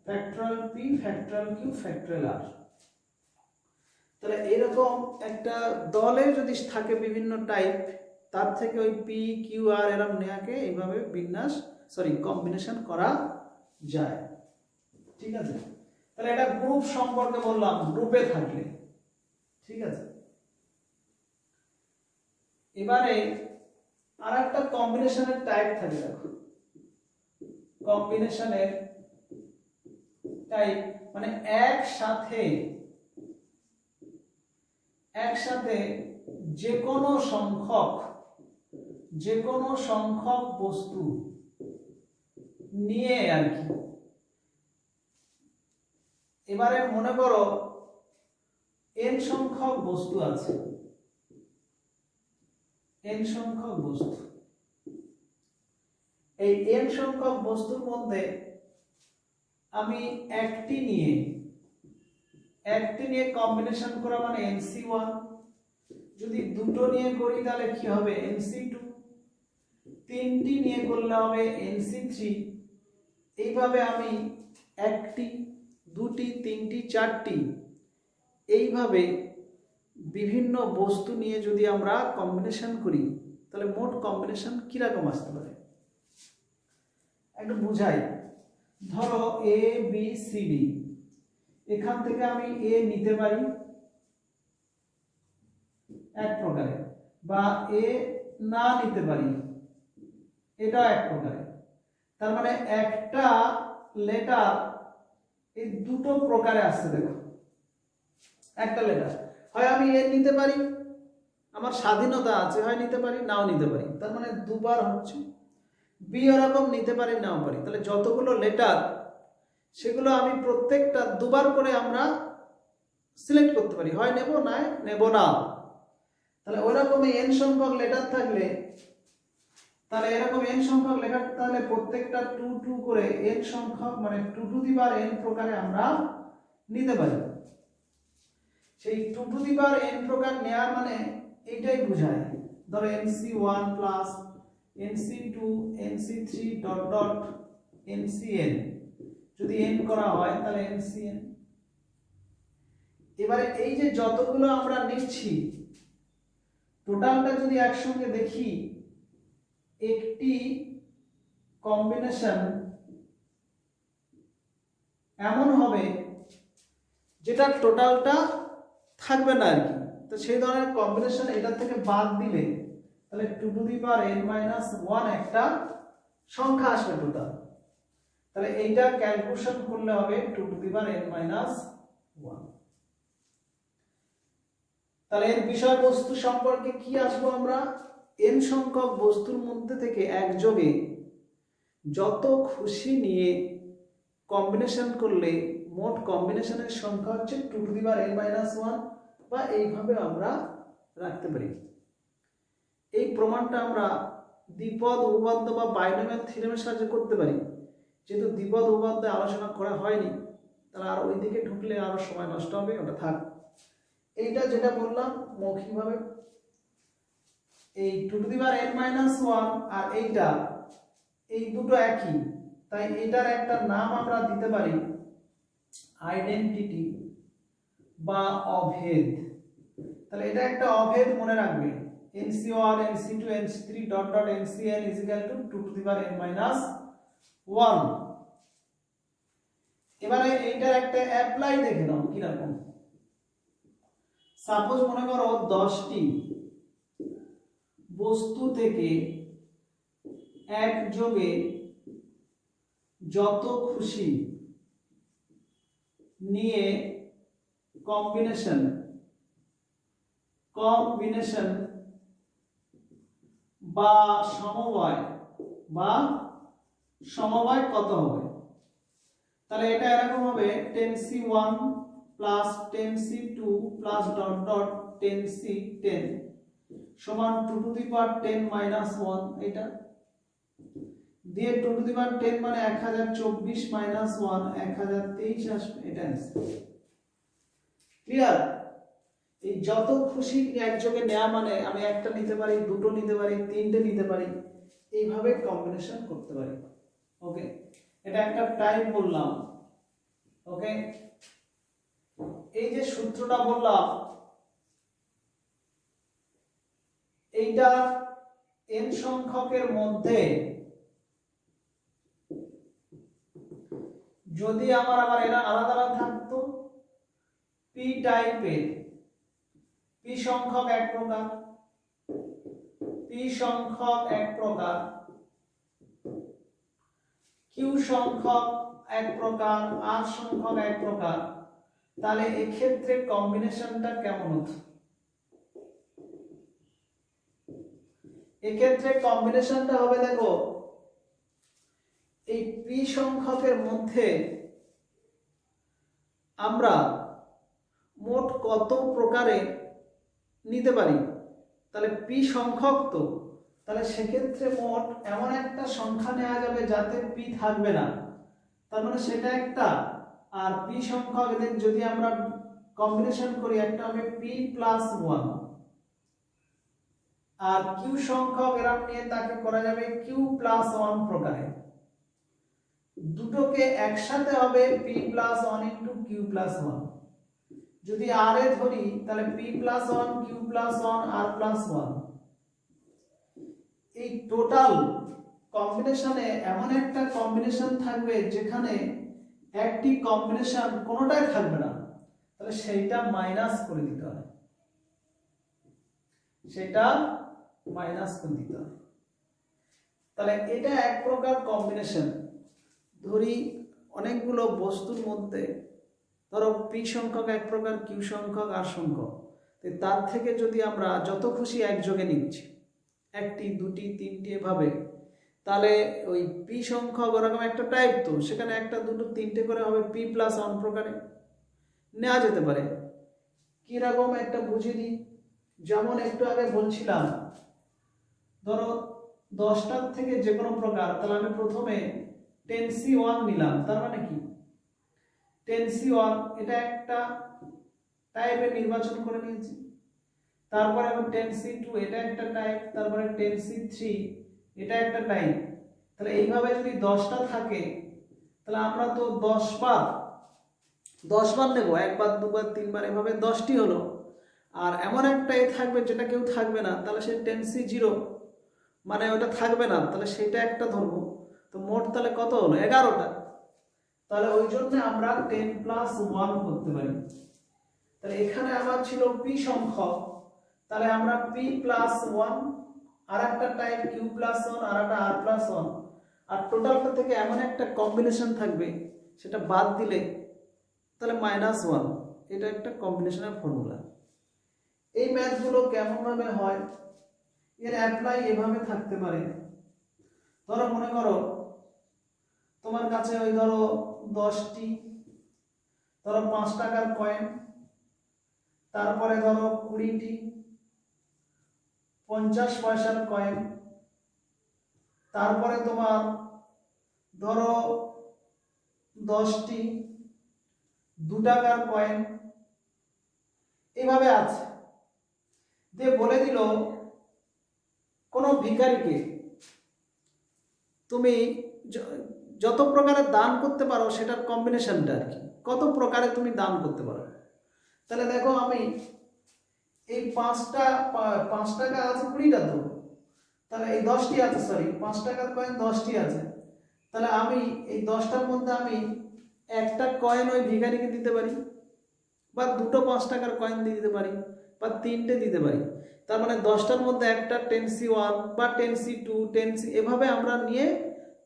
factorial p factorial q factorial r। তাহলে এরকম একটা দলে যদি থাকে বিভিন্ন টাইপ, তার থেকে ওই p q r এরকম নেয়াকে এইভাবে কম্বিনেশন করা যায়। ঠিক আছে, তাহলে এটা গ্রুপ সম্পর্কে বললাম, গ্রুপে থাকলে। ঠিক আছে, এবারে আর একটা কম্বিনেশনের টাইপ থাকে। দেখো, কম্বিনেশনের টাইপ মানে একসাথে যে কোনো সংখ্যক বস্তু নিয়ে আর কি। এবারে মনে করো n সংখ্যক বস্তু আছে, n সংখ্যক বস্তু, এই n সংখ্যক বস্তুর মধ্যে আমি একটি নিয়ে কম্বিনেশন করা মানে nc1, যদি দুটো নিয়ে করি তাহলে কি হবে nc2, তিনটি নিয়ে করলে হবে nc3। এইভাবে আমি একটি, দুটি, তিনটি, চারটি এইভাবে বিভিন্ন বস্তু নিয়ে যদি আমরা কম্বিনেশন করি, তাহলে মোট কম্বিনেশন কিরকম আসতে পারে একটু বুঝাই। ধরো a b c d, এখান থেকে আমি a নিতে পারি, এক প্রকারে, বা এ না নিতে পারি, এটাও এক প্রকারে। তার মানে একটা লেটার এই দুটো প্রকারে আসছে। দেখো, একটা লেটার হয় আমি এ নিতে পারি, আমার স্বাধীনতা আছে, হয় নিতে পারি নাও নিতে পারি, তার মানে দুবার হচ্ছে। বি ওরকম নিতে পারি নাও পারি, তাহলে যতগুলো লেটার সেগুলো আমি প্রত্যেকটা দুবার করে আমরা সিলেক্ট করতে পারি, হয় নেব না নেব না। তাহলে ওইরকম এন সংখ্যক লেটার থাকলে, তাহলে এরকম এন সংখ্যক লেটার তাহলে প্রত্যেকটা 2 2 করে এন সংখ্যক মানে 2 টু দি পাওয়ার এন প্রকারে আমরা নিতে পারি। সেই 2 টু দি পাওয়ার এন প্রকার নেওয়া মানে এইটাই বোঝায়। ধরো nc1 plus nc2 nc3 dot dot ncn, যদি n করা হয় তাহলে ncn। এবারে এই যে যতগুলো আমরা নিচ্ছি টোটালটা যদি একসঙ্গে দেখি, একটি কম্বিনেশন এমন হবে যেটা টোটালটা থাকবে না আর কি। তো সেই ধরনের কম্বিনেশন এটা থেকে বাদ দিলে তাহলে 2 to the power n minus 1 একটা সংখ্যা আসবে টোটাল। তাহলে এইটা ক্যালকুলেশন করলে হবে 2 to the power n minus 1। তাহলে এর বিষয়বস্তু সম্পর্কে কি আসবো আমরা, n সংখ্যক বস্তুর মধ্যে থেকে একযোগে যত খুশি নিয়ে কম্বিনেশন করলে মোট কম্বিনেশনের সংখ্যা হচ্ছে 2 to the power n minus 1, বা এইভাবে আমরা রাখতে পারি। এই প্রমাণটা আমরা দ্বিপদ উপপাদ্য বা বাইনোমিয়াল থিওরেমের সাহায্যে করতে পারি। যেহেতু দ্বিপদ উপপাদ্য আলোচনা করা হয়নি, তাহলে আর ওইদিকে ঢুকলে আরো সময় নষ্ট হবে, ওটা থাক। এইটা যেটা বললাম মৌখিকভাবে, এই 2 to the power n minus 1 আর এইটা, এই দুটো একই, তাই এটার একটা নাম আমরা দিতে পারি আইডেন্টিটি বা অভেদ। তাহলে এটা একটা অভেদ মনে রাখবে, nc1 nc2 nc3 dot dot ncn is equal two 2 to the power n minus 1। এবারে এইটার একটা অ্যাপ্লাই দেখে নাও কি রকম। সাপোজ মনে করো 10টি বস্তু থেকে একযোগে যত খুশি নিয়ে কম্বিনেশন বা সমবায় কত হবে। তাহলে এটা এরকম হবে 10c1 plus 10c2 plus dot dot 10c10 সমান 2 টু দি পাওয়ার 10 মাইনাস 1। এটা দিয়ে 2 টু দি পাওয়ার 10 মানে 1024 মাইনাস 1 1023 আসবে। এটা आंसर ক্লিয়ার। এই যত খুশি একযোগে নেওয়া মানে আমি একটা নিতে পারি, দুটো নিতে পারি, তিনটে নিতে পারি, এইভাবে কম্বিনেশন করতে পারি। ওকে, এটা একটা টাইপ বললাম। ওকে, এই যে সূত্রটা বললাম এইটা n সংখ্যকের মধ্যে যদি আবার এরা আলাদা আলাদা থাকতো, p টাইপের p সংখ্যক এক প্রকার, p সংখ্যক এক প্রকার, q সংখ্যক এক প্রকার, r সংখ্যক এক প্রকার, তাহলে এই ক্ষেত্রে কম্বিনেশনটা কেমন হতো? এই ক্ষেত্রে কম্বিনেশনটা হবে, দেখো এই p সংখ্যকের মধ্যে আমরা মোট কত প্রকারে নিতে পারি। তাহলে p সংখ্যক, তো তাহলে সেক্ষেত্রে মোট এমন একটা সংখ্যা নেওয়া যাবে যাতে p থাকবে না, তার মানে সেটা একটা। আর p সংখ্যক এদের যদি আমরা কম্বিনেশন করি একটা হবে p প্লাস 1, আর q সংখ্যক এরকম নিয়ে তাকে করা যাবে q প্লাস 1 প্রকারে। দুটোকে একসাথে হবে p plus 1 into q plus 1। যদি r এ ধরি তাহলে p plus 1 q plus 1 r plus 1। এই টোটাল কম্বিনেশনে এমন একটা কম্বিনেশন থাকবে যেখানে একটি কম্বিনেশন কোনোটাই থাকবে না, তাহলে সেইটা মাইনাস করে দিতে হয়। সেটা মাইনাস করে দিতে হবে। তাহলে এটা এক প্রকার কম্বিনেশন। ধরি অনেকগুলো বস্তুর মধ্যে ধরো পি সংখ্যক এক প্রকার, কিউ সংখ্যক আর সংখ্যক, তার থেকে যদি আমরা যত খুশি একযোগে নিচ্ছি, একটি দুটি তিনটি এভাবে, তাহলে ওই পি সংখ্যক ওরকম একটা টাইপ, তো সেখানে একটা দুটো তিনটে করে হবে পি প্লাস ওয়ান প্রকারে নেওয়া যেতে পারে। কিরকম একটা বুঝিয়ে দিই। যেমন একটু আগে বলছিলাম, ধরো 10টার থেকে যে কোনো প্রকার, তাহলে আমি প্রথমে 10C1 নিলাম, তার মানে কি 10C1 এটা একটা টাইপের নির্বাচন করে নিয়েছি। তারপরে আমি 10C2 এটা একটা টাইপ, তারপরে 10C3 এটা একটা টাইপ। তাহলে এইভাবে যদি 10টা থাকে, তাহলে আমরা তো 10 বার নেব, একবার দুবার তিনবার, এভাবে 10টি হলো। আর এমন একটা থাকবে যেটা কেউ থাকবে না, তাহলে সে 10C0 মানে ওটা থাকবে না, তাহলে সেটা একটা ধরবো। তো মোট তাহলে কত হলো? 11টা। তাহলে ওই জন্য আমরা 10+1 করতে পারি। তাহলে এখানে আমার ছিল পি সংখ্যক, তাহলে আমরা p+1 আর একটা টাইপ q+1 আর একটা r+1, আর টোটালটা থেকে এমন একটা কম্বিনেশন থাকবে সেটা বাদ দিলে তাহলে -1। এটা একটা কম্বিনেশনের ফর্মুলা। এই ম্যাথগুলো কেমন ভাবে হয়, এর অ্যাপ্লাই এভাবে থাকতে পারে। ধরো মনে করো তোমার কাছে ওই ধরো 10টি ধরো 5 টাকার কয়েন, তারপরে ধরো 20টি 50 পয়সার কয়েন, তারপরে তোমার ধরো 10টি 2 টাকার কয়েন, এভাবে আছে। দিয়ে বলে দিল কোন ভিখারিকে তুমি যত প্রকারের দান করতে পারো সেটার কম্বিনেশনটা আর কি, কত প্রকারে তুমি দান করতে পারো। তাহলে দেখো আমি এই 5 টাকা আছে 20টা, তো তাহলে এই 10টি আছে, সরি 5 টাকার কয়েন 10টি আছে, তাহলে আমি এই 10টার মধ্যে আমি একটা কয়েন ওই ভিখারিকে দিতে পারি, বা দুটো 5 টাকার কয়েন দিয়ে দিতে পারি, বা তিনটে দিতে পারি। তার মানে 10টার মধ্যে একটা 10C1 বা 10C2 10C এভাবে আমরা নিয়ে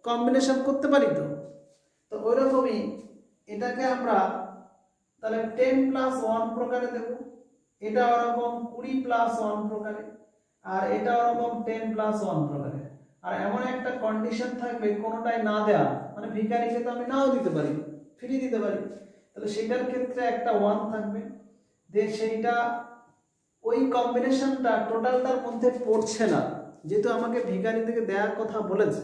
কম্বিনেশন করতে পারি। তো ওই রকমই এটাকে আমরা তাহলে 10+1 প্রকারে দেব, এটা ওরকম 20+1 প্রকারে, আর এটা ওরকম 10+1 প্রকারে। আর এমন একটা কন্ডিশন থাকবে কোনোটাই না দেয়া, মানে ভিখারিকে তো আমি নাও দিতে পারি, ফ্রি দিতে পারি, তাহলে সেটার ক্ষেত্রে একটা 1 থাকবে। যে সেইটা ওই কম্বিনেশনটা টোটালটার মধ্যে পড়ছে না, যেহেতু আমাকে ভিখারি থেকে দেওয়ার কথা বলেছে।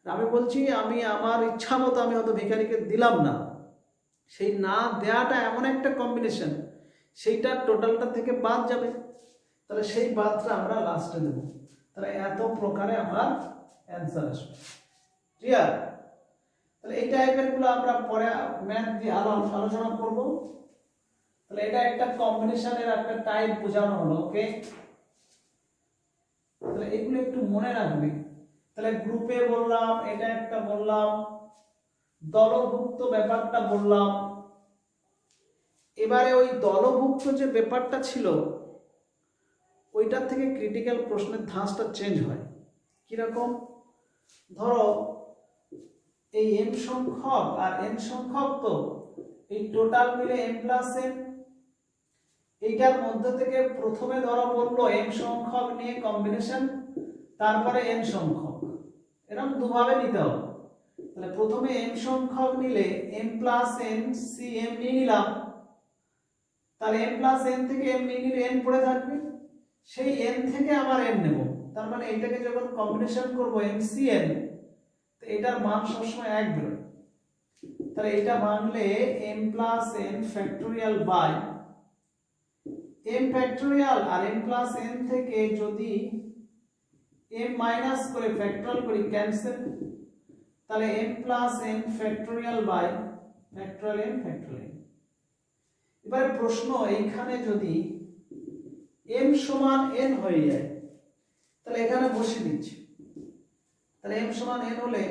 আমি বলছি আমি আমার ইচ্ছা মতো আমি হয়তো ভিখারিকে দিলাম না, সেই না দেওয়াটা এমন একটা কম্বিনেশন সেইটা টোটালটা থেকে বাদ যাবে, তাহলে সেই বাদটা আমরা লাস্টে দেব। তাহলে এত প্রকারে আমার অ্যান্সার আসবে। ক্লিয়ার? তাহলে এই টাইপের গুলো আমরা পরে ম্যাথ দিয়ে আলোচনা করব। তাহলে এটা একটা কম্বিনেশনের একটা টাইপ বোঝানো হলো। ওকে, তাহলে এগুলো একটু মনে রাখবে। তাহলে গ্রুপে বললাম, এটা একটা বললাম, দলভুক্ত ব্যাপারটা বললাম। এবারে ওই দলভুক্ত যে ব্যাপারটা ছিল ওইটার থেকে ক্রিটিক্যাল প্রশ্নের ধাঁচটা চেঞ্জ হয়। কিরকম? ধরো এই m সংখ্যক আর n সংখ্যক, তো এই টোটাল মিলে m+n, এইটার মধ্যে থেকে প্রথমে ধরো বললো m সংখ্যক নিয়ে কম্বিনেশন, তারপরে n সংখ্যক, এরকম দুভাবে নিতে হবে। তাহলে প্রথমে m সংখ্যক নিলে m+n cm নিয়ে নিলাম, তাহলে m+n থেকে m নিয়ে নিলে n পড়ে থাকবে, সেই n থেকে আবার n নেব, তার মানে এটাকে যখন কম্বিনেশন করব mcn, তো এটার মান সবসময় 1 বেরোয়। তাহলে এটা মানলে m+n factorial by m factorial, আর m+n থেকে যদি m মাইনাস করে ফ্যাক্টরাল করি ক্যান্সেল, তাহলে m+n factorial by factorial n factorial. এবারে প্রশ্ন, এইখানে যদি m সমান n হয়ে যায় তাহলে এখানে বসে দিচ্ছি, তাহলে m সমান n হলে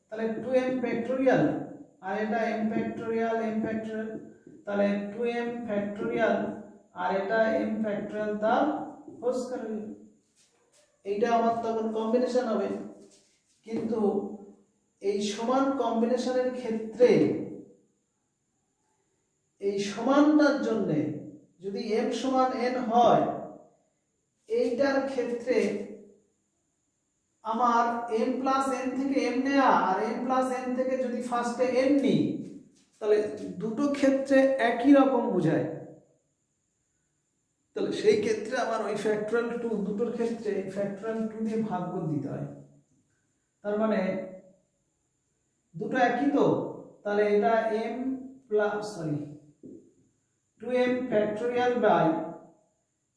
তাহলে 2m ফ্যাক্টোরিয়াল, আর এটা m ফ্যাক্টোরিয়াল m ফ্যাক্টোরিয়াল, তাহলে 2m ফ্যাক্টোরিয়াল আর এটা m ফ্যাক্টোরিয়াল তার হোল স্কয়ার হয়ে যাবে। এইটা আমার তখন কম্বিনেশন হবে। কিন্তু এই সমান কম্বিনেশনের ক্ষেত্রে এই সমানটার জন্য যদি m সমান n হয়, এইটার ক্ষেত্রে আমার m প্লাস n থেকে m নেয়া আর m প্লাস n থেকে যদি ফার্স্টে n নিই, তাহলে দুটো ক্ষেত্রে একই রকম বোঝায়। তাহলে সেই ক্ষেত্রে আমার ওই ফ্যাক্টরাল 2 দুটোর ক্ষেত্রে ফ্যাক্টরাল 2 দিয়ে ভাগ করে দিতে হয়। তার মানে দুটো একই তো, তাহলে এটা m plus 2m factorial by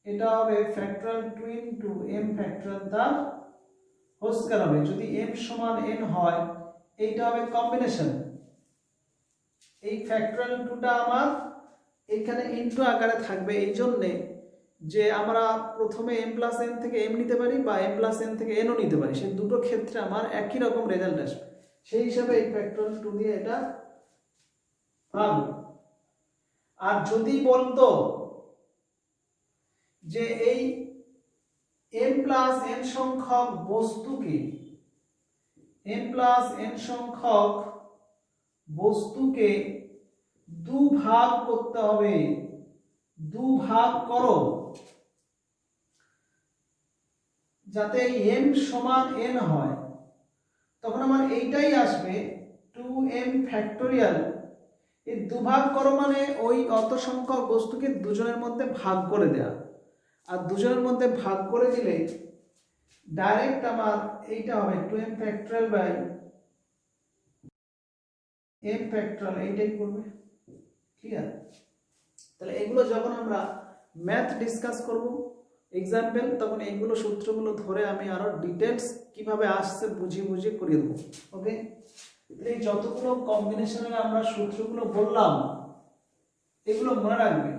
এটা হবে factorial 2 into m factorial the whole square হবে। যদি m সমান n হয়, এইটা হবে কম্বিনেশন। এই ফ্যাক্টরাল 2টা আমার এখানে ইনটু আকারে থাকবে, এই জন্যে যে আমরা প্রথমে m প্লাস n থেকে m নিতে পারি বা m প্লাস n থেকে n ও নিতে পারি, সেই দুটো ক্ষেত্রে আমার একই রকম রেজাল্ট আসবে। সেই হিসাবে এই ফ্যাক্টরাল 2 দিয়ে এটা ভাগ। আর যদি বলতো যে এই m প্লাস n সংখ্যক বস্তুকে দুভাগ করতে হবে, দুভাগ করো, যাতে m সমান n হয়, তখন আমার এইটাই আসবে 2m ফ্যাক্টোরিয়াল। এই দুভাগ করো মানে ওই অত সংখ্যক বস্তুকে দুজনের মধ্যে ভাগ করে দেয়া। আর দুজনের মধ্যে ভাগ করে দিলে ডাইরেক্ট আমার এইটা হবে 2m factorial by m factorial, এইটাই করবে। ক্লিয়ার? তাহলে এগুলো যখন আমরা ম্যাথ ডিসকাস করব এক্সাম্পল, তখন এইগুলো সূত্রগুলো ধরে আমি আরো ডিটেইলস কিভাবে আসছে বুঝিয়ে করিয়ে দেবো। ওকে, এই যতগুলো কম্বিনেশনের আমরা সূত্রগুলো বললাম এগুলো মনে রাখবে।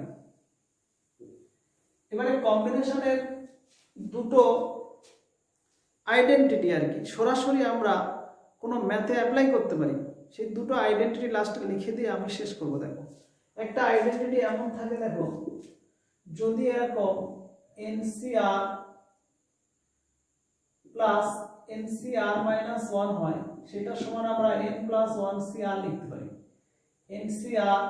এবারে কম্বিনেশনের দুটো আইডেন্টিটি আর কি সরাসরি আমরা কোনো ম্যাথে অ্যাপ্লাই করতে পারি, সেই দুটো আইডেন্টিটি লাস্টে লিখে দিয়ে আমি শেষ করব। দেখো, একটা আইডেন্টিটি এমন থাকে, দেখো যদি এরকম NCR প্লাস NCR মাইনাস 1 হয়, সেটা সমান আমরা n প্লাস 1 CR লিখতে পারি। NCR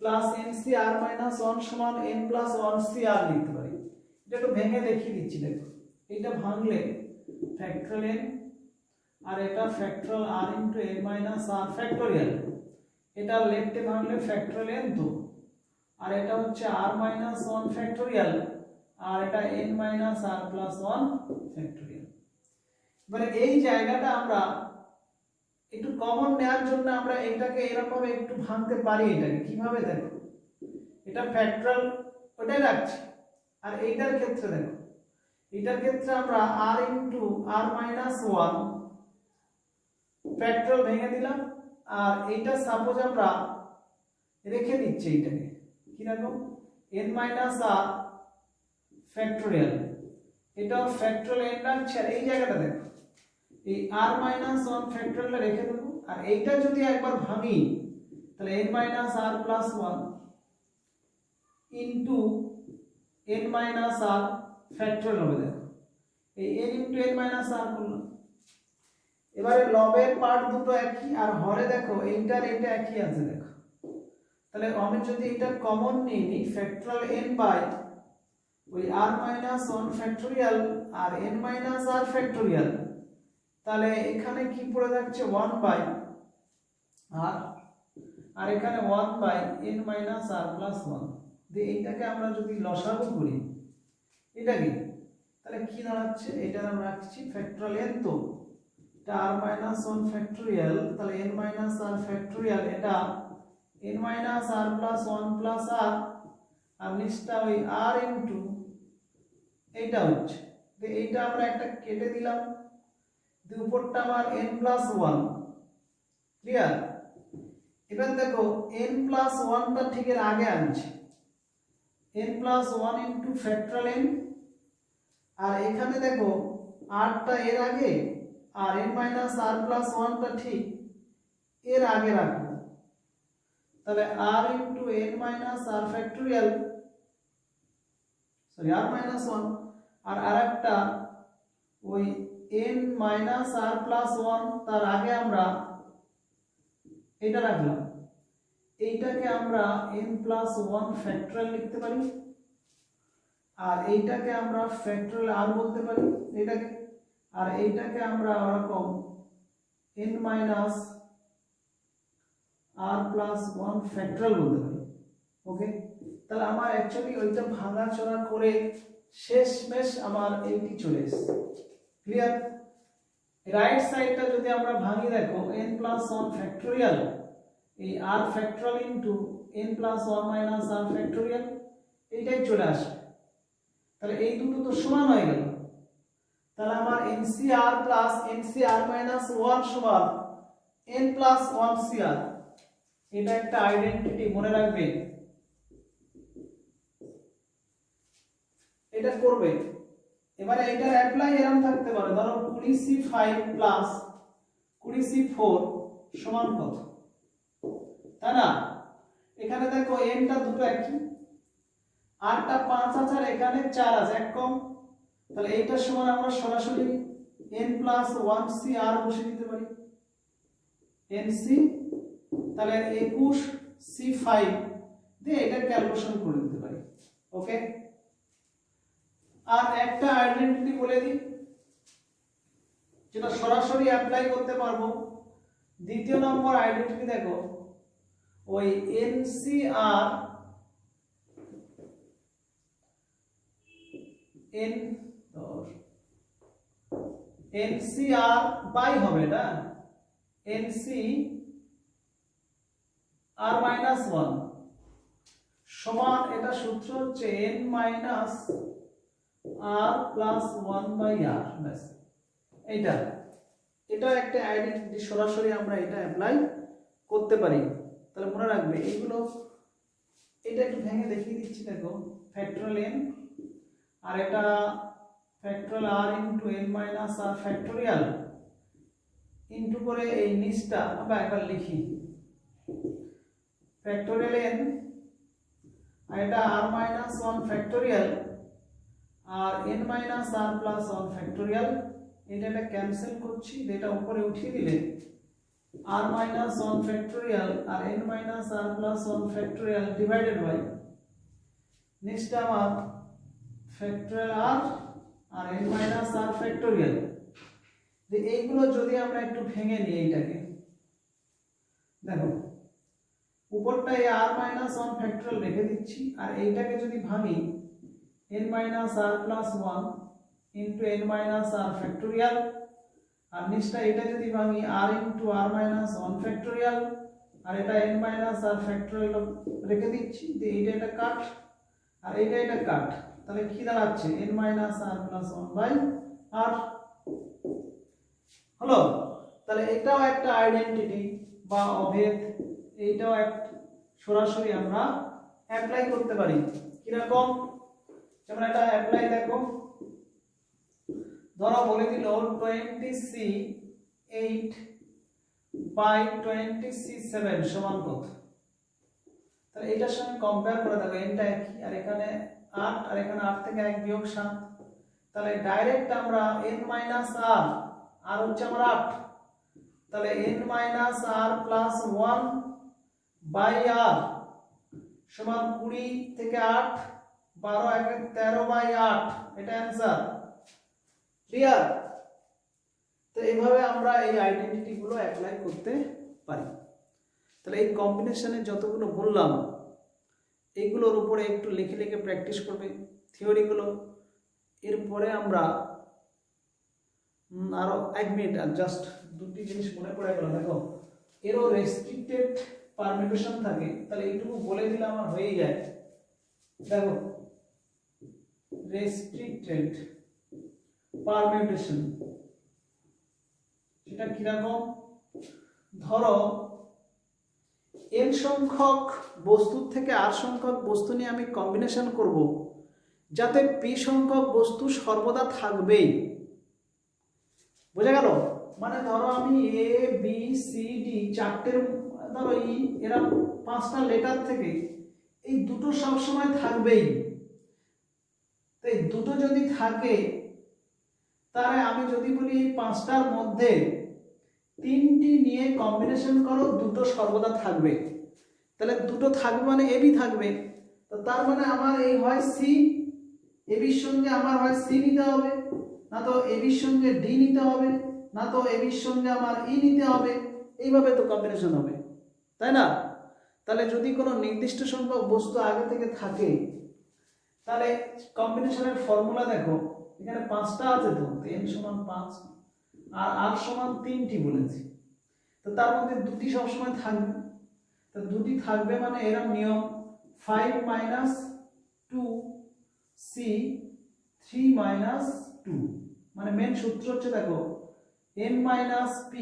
প্লাস NCR মাইনাস 1 সমান n প্লাস 1 CR লিখতে পারি। এটা একটু ভেঙে দেখিয়ে দিচ্ছি। দেখো, এটা ভাঙলে ফ্যাক্টরাল n আর এটা factorial r into n minus r factorial. এটা লেফটে ভাঙলে ফ্যাক্টরাল n তো, আর এটা হচ্ছে r মাইনাস 1 ফ্যাক্টোরিয়াল, আর এটা n minus r plus 1 factorial. মানে এই জায়গাটা আমরা একটু কমন নেওয়ার জন্য আমরা এটাকে এরকম একটু ভাঙতে পারি। এটাকে কিভাবে, দেখো এটা ফ্যাক্টরাল ওটাই রাখছি, আর এইটার ক্ষেত্রে দেখো, এটার ক্ষেত্রে আমরা r into r minus 1 factorial ভেঙে দিলাম, আর এইটা সাপোজ আমরা রেখে দিচ্ছি। এইটাকে কি রাখবো, n মাইনাস r ফ্যাক্টোরিয়াল, এটা ফ্যাক্টরাল n রাখছি। আর এই জায়গাটা দেখো, এই r মাইনাস 1 ফ্যাক্টরালটা রেখে দেবো, আর এইটা যদি একবার ভাঙি তাহলে n minus r plus 1 into n minus r factorial হবে। দেখো, এই n into n minus r করলাম। এবারে লবের পার্ট দুটো একই, আর হরে দেখো এইটার এটা একই আছে। দেখো, তাহলে আমি যদি এটা কমন নিই ফ্যাক্টরাল n বাই ওই r মাইনাস 1 ফ্যাক্টোরিয়াল আর n মাইনাস r ফ্যাক্টোরিয়াল, তাহলে এখানে কি পড়ে যাচ্ছে 1 বাই r, আর এখানে 1 by n minus r plus 1 দিয়ে এইটাকে আমরা যদি লসাগু করি এটা কি, তাহলে কি দাঁড়াচ্ছে, এটা আমরা রাখছি ফ্যাক্টরাল n তো, এটা r মাইনাস 1 ফ্যাক্টোরিয়াল, তাহলে n মাইনাস r ফ্যাক্টোরিয়াল, এটা n minus r plus 1 plus r, আর নিচটা ওই r ইনটু এইটা হচ্ছে, তো এইটা আমরা একটা কেটে দিলাম, দুই উপরটা আমার n প্লাস 1। ক্লিয়ার? এবার দেখো n প্লাস 1টা ঠিক এর আগে আনছি, n plus 1 into factorial n, আর এখানে দেখো rটা এর আগে আর n মাইনাস r প্লাস 1টা ঠিক এর আগে রাখবো, তাহলে r into n minus r factorial sorry r minus 1, আর আরেকটা ওই n মাইনাস r প্লাস 1, তার আগে আমরা এটা রাখলাম, এইটাকে আমরা n প্লাস 1 ফ্যাক্টরিয়াল লিখতে পারি, আর এইটাকে আমরা ফ্যাক্টরিয়াল r বলতে পারি এটাকে, আর এইটাকে আমরা ওরকম n minus r plus 1 factorial বলতে পারি। ওকে, তাহলে আমার অ্যাকচুয়ালি ওইটা ভাঙাচোরা করে শেষমেশ আমার এইটি চলে এসেছে। ক্লিয়ার? রাইট সাইডটা যদি আমরা ভাঙি, দেখো n প্লাস 1 ফ্যাক্টরিয়াল, এই r factorial into n plus 1 minus r factorial, এইটাই চলে আসে। তাহলে এই দুটো তো সমান হয়ে গেল। তাহলে আমার NCR প্লাস NCR মাইনাস 1 সমান n প্লাস 1 CR। এটা একটা আইডেন্টিটি, মনে রাখবে, এটা করবে। এবারে এটার অ্যাপ্লাই এরকম থাকতে পারে, ধরো 20C5 প্লাস 20C4 সমান কত, তাই না? এখানে দেখো nটা দুটো একই, আরটা 5 আছে আর এখানে 4 আছে, এক কম। তাহলে এইটার সমান আমরা সরাসরি n প্লাস 1CR বসে দিতে পারি, NC। তাহলে 21C5 দিয়ে এটা ক্যালকুলেশন করে দিতে পারি। ওকে, আর একটা আইডেন্টিটি বলে দিই যেটা সরাসরি অ্যাপ্লাই করতে পারবো। দ্বিতীয় নম্বর আইডেন্টিটি দেখো, ওই NCR NCR বাই হবে না, NCR মাইনাস 1 সমান, এটা সূত্র হচ্ছে n minus r plus 1 by r। ব্যাস, এটা একটা আইডেন্টিটি, সরাসরি আমরা এটা অ্যাপ্লাই করতে পারি। তাহলে মনে রাখবে এইগুলো, এটা একটু ভেঙে দেখিয়ে দিচ্ছি। দেখো ফ্যাক্টরিয়াল n, আর এটা factorial r into n minus r factorial into করে এই নিচটা আমরা একবার লিখি, ফ্যাক্টরিয়াল n, আর এটা r মাইনাস 1 ফ্যাক্টরিয়াল আর n minus r plus 1 factorial. এটা ক্যান্সেল করছি, এটা উপরে উঠিয়ে দিলে r মাইনাস 1 ফ্যাক্টরিয়াল আর n minus r plus 1 factorial divided by next আমার ফ্যাক্টরিয়াল r আর n মাইনাস r ফ্যাক্টরিয়াল। এইগুলো যদি আমরা একটু ভেঙে নিই, এইটাকে দেখো উপরটায় r মাইনাস 1 ফ্যাক্টরিয়াল রেখে দিচ্ছি, আর এইটাকে যদি ভাঙি n minus r plus 1 into n minus r factorial, আর নিচটা এটা যদি ভাঙি r into r minus 1 factorial, আর এটা n মাইনাস r ফ্যাক্টরিয়াল রেখে দিচ্ছি। এটা কাট, আর এটা কাট, তাহলে কি দাঁড়াচ্ছে n minus r plus 1 by r হলো। তাহলে এটাও একটা আইডেন্টিটি বা অভেদ, এইটাও এক সরাসরি আমরা অ্যাপ্লাই করতে পারি। কিরকম? যেমন এটা অ্যাপ্লাই দেখো, ধরো বলে দিল 20C8 বাই 20C7 সমান কত। তাহলে এটার সঙ্গে কম্পেয়ার করে দেখো, এনটা একই, আর এখানে 8 আর এখানে 8 থেকে 1 বিয়োগ 7। তাহলে ডাইরেক্ট আমরা n মাইনাস r, আর হচ্ছে আমার 8, তাহলে n minus r plus 1 by r সমান 20 থেকে 8, 12 1 13 বাই 8, এটা অ্যান্সার। ক্লিয়ার? তো এইভাবে আমরা এই আইডেন্টিটি গুলো অ্যাপ্লাই করতে পারি। তাহলে এই কম্বিনেশনে যতগুলো বললাম, এইগুলোর উপরে একটু লিখে লিখে প্র্যাকটিস করবে থিওরিগুলো। এরপরে আমরা আরো 1 মিনিট, আর জাস্ট দুটি জিনিস মনে পড়ে গেল। দেখো এরও রেস্ট্রিক্টেড পারমিউটেশন থাকে, তাহলে এইটুকু বলে দিলে আমার হয়ে যায়। দেখো রেস্ট্রিক্টেড পারমিউটেশন সেটা কিরকম? ধরো n সংখ্যক বস্তুর থেকে r সংখ্যক বস্তু নিয়ে আমি কম্বিনেশন করব, যাতে p সংখ্যক বস্তু সর্বদা থাকবেই। বোঝা গেল? মানে ধরো আমি a b c d চারটের, ধরো এরা 5টা লেটার থেকে এই দুটো সবসময় থাকবেই, এই দুটো যদি থাকে তাহলে আমি যদি বলি এই পাঁচটার মধ্যে তিনটি নিয়ে কম্বিনেশন করো, দুটো সর্বদা থাকবে। তাহলে দুটো থাকবে মানে এবি থাকবে, তো তার মানে আমার এই হয় সি, এবির সঙ্গে আমার হয় সি নিতে হবে, না তো এবির সঙ্গে ডি নিতে হবে, না তো এবির সঙ্গে আমার ই নিতে হবে। এইভাবে তো কম্বিনেশন হবে, তাই না? তাহলে যদি কোনো নির্দিষ্ট সংখ্যক বস্তু আগে থেকে থাকে তাহলে কম্বিনেশনের ফর্মুলা দেখো, এখানে পাঁচটা আছে, তো n সমান 5 আর r সমান 3টি বলেছি, তো তার মধ্যে দুটি সবসময় থাকবে। তো দুটি থাকবে মানে এরকম নিয়ম 5 - 2 c 3 - 2, মানে মেন সূত্র হচ্ছে দেখো n - p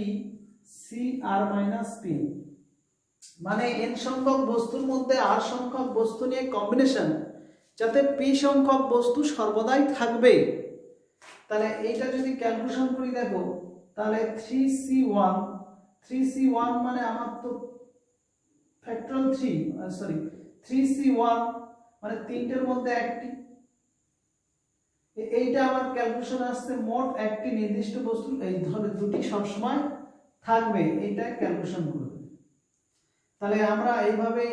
c r - p, মানে n সংখ্যক বস্তুর মধ্যে r সংখ্যক বস্তু নিয়ে কম্বিনেশন যাতে p সংখ্যক বস্তু সর্বদাই থাকবে। তাহলে এইটা যদি ক্যালকুলেশন করি দেখো, তাহলে 3c1 মানে আমার তো ফ্যাক্টরাল 3c1 মানে তিনটের মধ্যে একটি, এইটা আমার ক্যালকুলেশন আসছে মোট একটি নির্দিষ্ট বস্তু এই ধরে দুটি সবসময় থাকবে, এইটা ক্যালকুলেশন করবে। তাহলে আমরা এইভাবে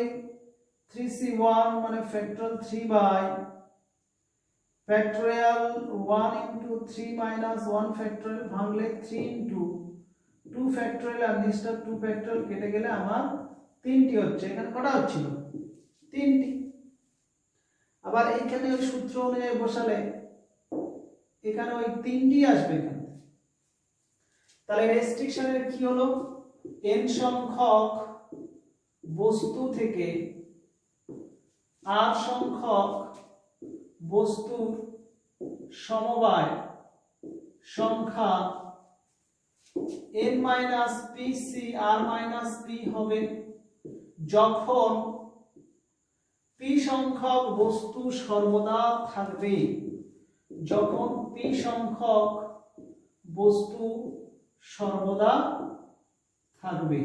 3c1 মানে factorial 3 by factorial 1 into 3 minus 1 factorial ভাঙলে 3 into 2 ফ্যাক্টরিয়াল আর নিচটা 2 ফ্যাক্টরিয়াল কেটে গেলে আমার তিনটি হচ্ছে। এখানে কটা হচ্ছিল? তিনটি। আবার এইখানে ওই সূত্র অনুযায়ী বসালে এখানে ওই তিনটি আসবে এখানে। তাহলে রেস্ট্রিকশনের কি হলো? n সংখ্যক বস্তু থেকে r সংখ্যক বস্তুর সমবায় সংখ্যা n - p c r - p হবে যখন p সংখ্যক বস্তু সর্বদা থাকবে, যখন p সংখ্যক বস্তু সর্বদা থাকবে।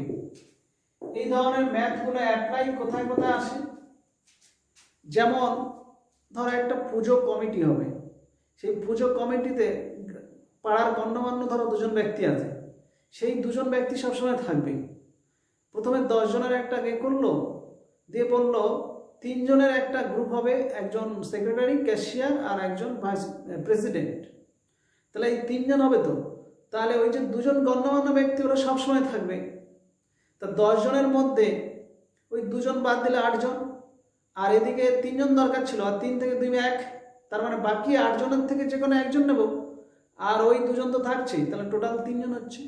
এই ধরনের ম্যাথগুলো অ্যাপ্লাই কোথায় কোথায় আসে? যেমন ধরো একটা পুজো কমিটি হবে, সেই পুজো কমিটিতে পাড়ার গণ্যমান্য ধরো দুজন ব্যক্তি আছে, সেই দুজন ব্যক্তি সবসময় থাকবে। প্রথমে 10 জনের একটা করলো, দিয়ে বললো 3 জনের একটা গ্রুপ হবে, একজন সেক্রেটারি, ক্যাশিয়ার আর একজন ভাইস প্রেসিডেন্ট। তাহলে এই 3 জন হবে, তো তাহলে ওই যে দুজন গণ্যমান্য ব্যক্তি ওরা সবসময় থাকবে। তা 10 জনের মধ্যে ওই দুজন বাদ দিলে 8 জন, আর এদিকে 3 জন দরকার ছিল, আর 3 থেকে 2 1, তার মানে বাকি 8 জনের থেকে যে কোনো একজন নেব, আর ওই দুজন তো থাকছেই, তাহলে টোটাল 3 জন হচ্ছে।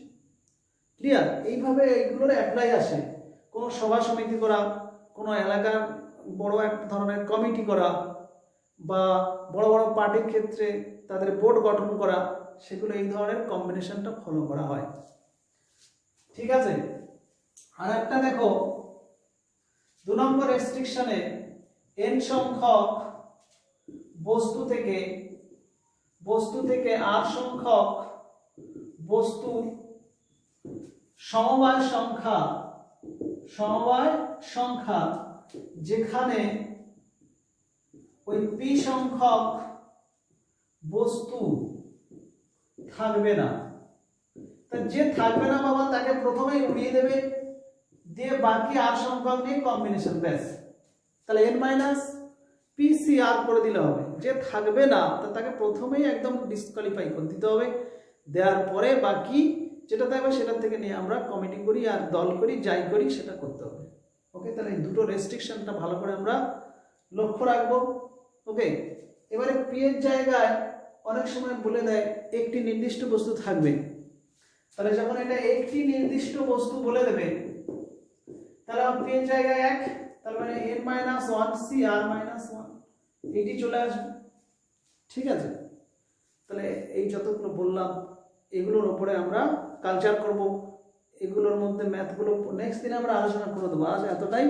ক্লিয়ার? এইভাবে এইগুলোর অ্যাপ্লাই আসে। কোনো সভা সমিতি করা, কোনো এলাকার বড় এক ধরনের কমিটি করা, বা বড় বড় পার্টির ক্ষেত্রে তাদের বোর্ড গঠন করা, সেগুলো এই ধরনের কম্বিনেশনটা ফলো করা হয়। ঠিক আছে? আর একটা দেখো 2 নম্বর রেস্ট্রিকশনে n সংখ্যক বস্তু থেকে r সংখ্যক বস্তুর সমবায় সংখ্যা যেখানে ওই p সংখ্যক বস্তু থাকবে না। তা যে থাকবে না বাবা তাকে প্রথমেই উড়িয়ে দেবে, দিয়ে বাকি r সংখ্যক নিয়ে কম্বিনেশন, ব্যাস। তাহলে n - p c r করে দিলে হবে। যে থাকবে না তাকে প্রথমেই একদম ডিসকোয়ালিফাই করে দিতে হবে, দেওয়ার পরে বাকি যেটা থাকবে সেটা থেকে নিয়ে আমরা কমিটি করি আর দল করি, যাই করি সেটা করতে হবে। ওকে, তাহলে এই দুটো রেস্ট্রিকশনটা ভালো করে আমরা লক্ষ্য রাখবো। ওকে, এবারে p এর জায়গায় অনেক সময় বলে দেয় একটি নির্দিষ্ট বস্তু থাকবে। তাহলে যখন এটা একটি নির্দিষ্ট বস্তু বলে দেবে, তাহলে p এর জায়গায় 1, তার মানে n - 1 c r - 1 এটি চলে আসবে। ঠিক আছে? তাহলে এই যতগুলো বললাম এগুলোর উপরে আমরা কালচার করব, এগুলোর মধ্যে ম্যাথগুলো নেক্সট দিন আমরা আলোচনা করে দেবো। আজ এতটাই।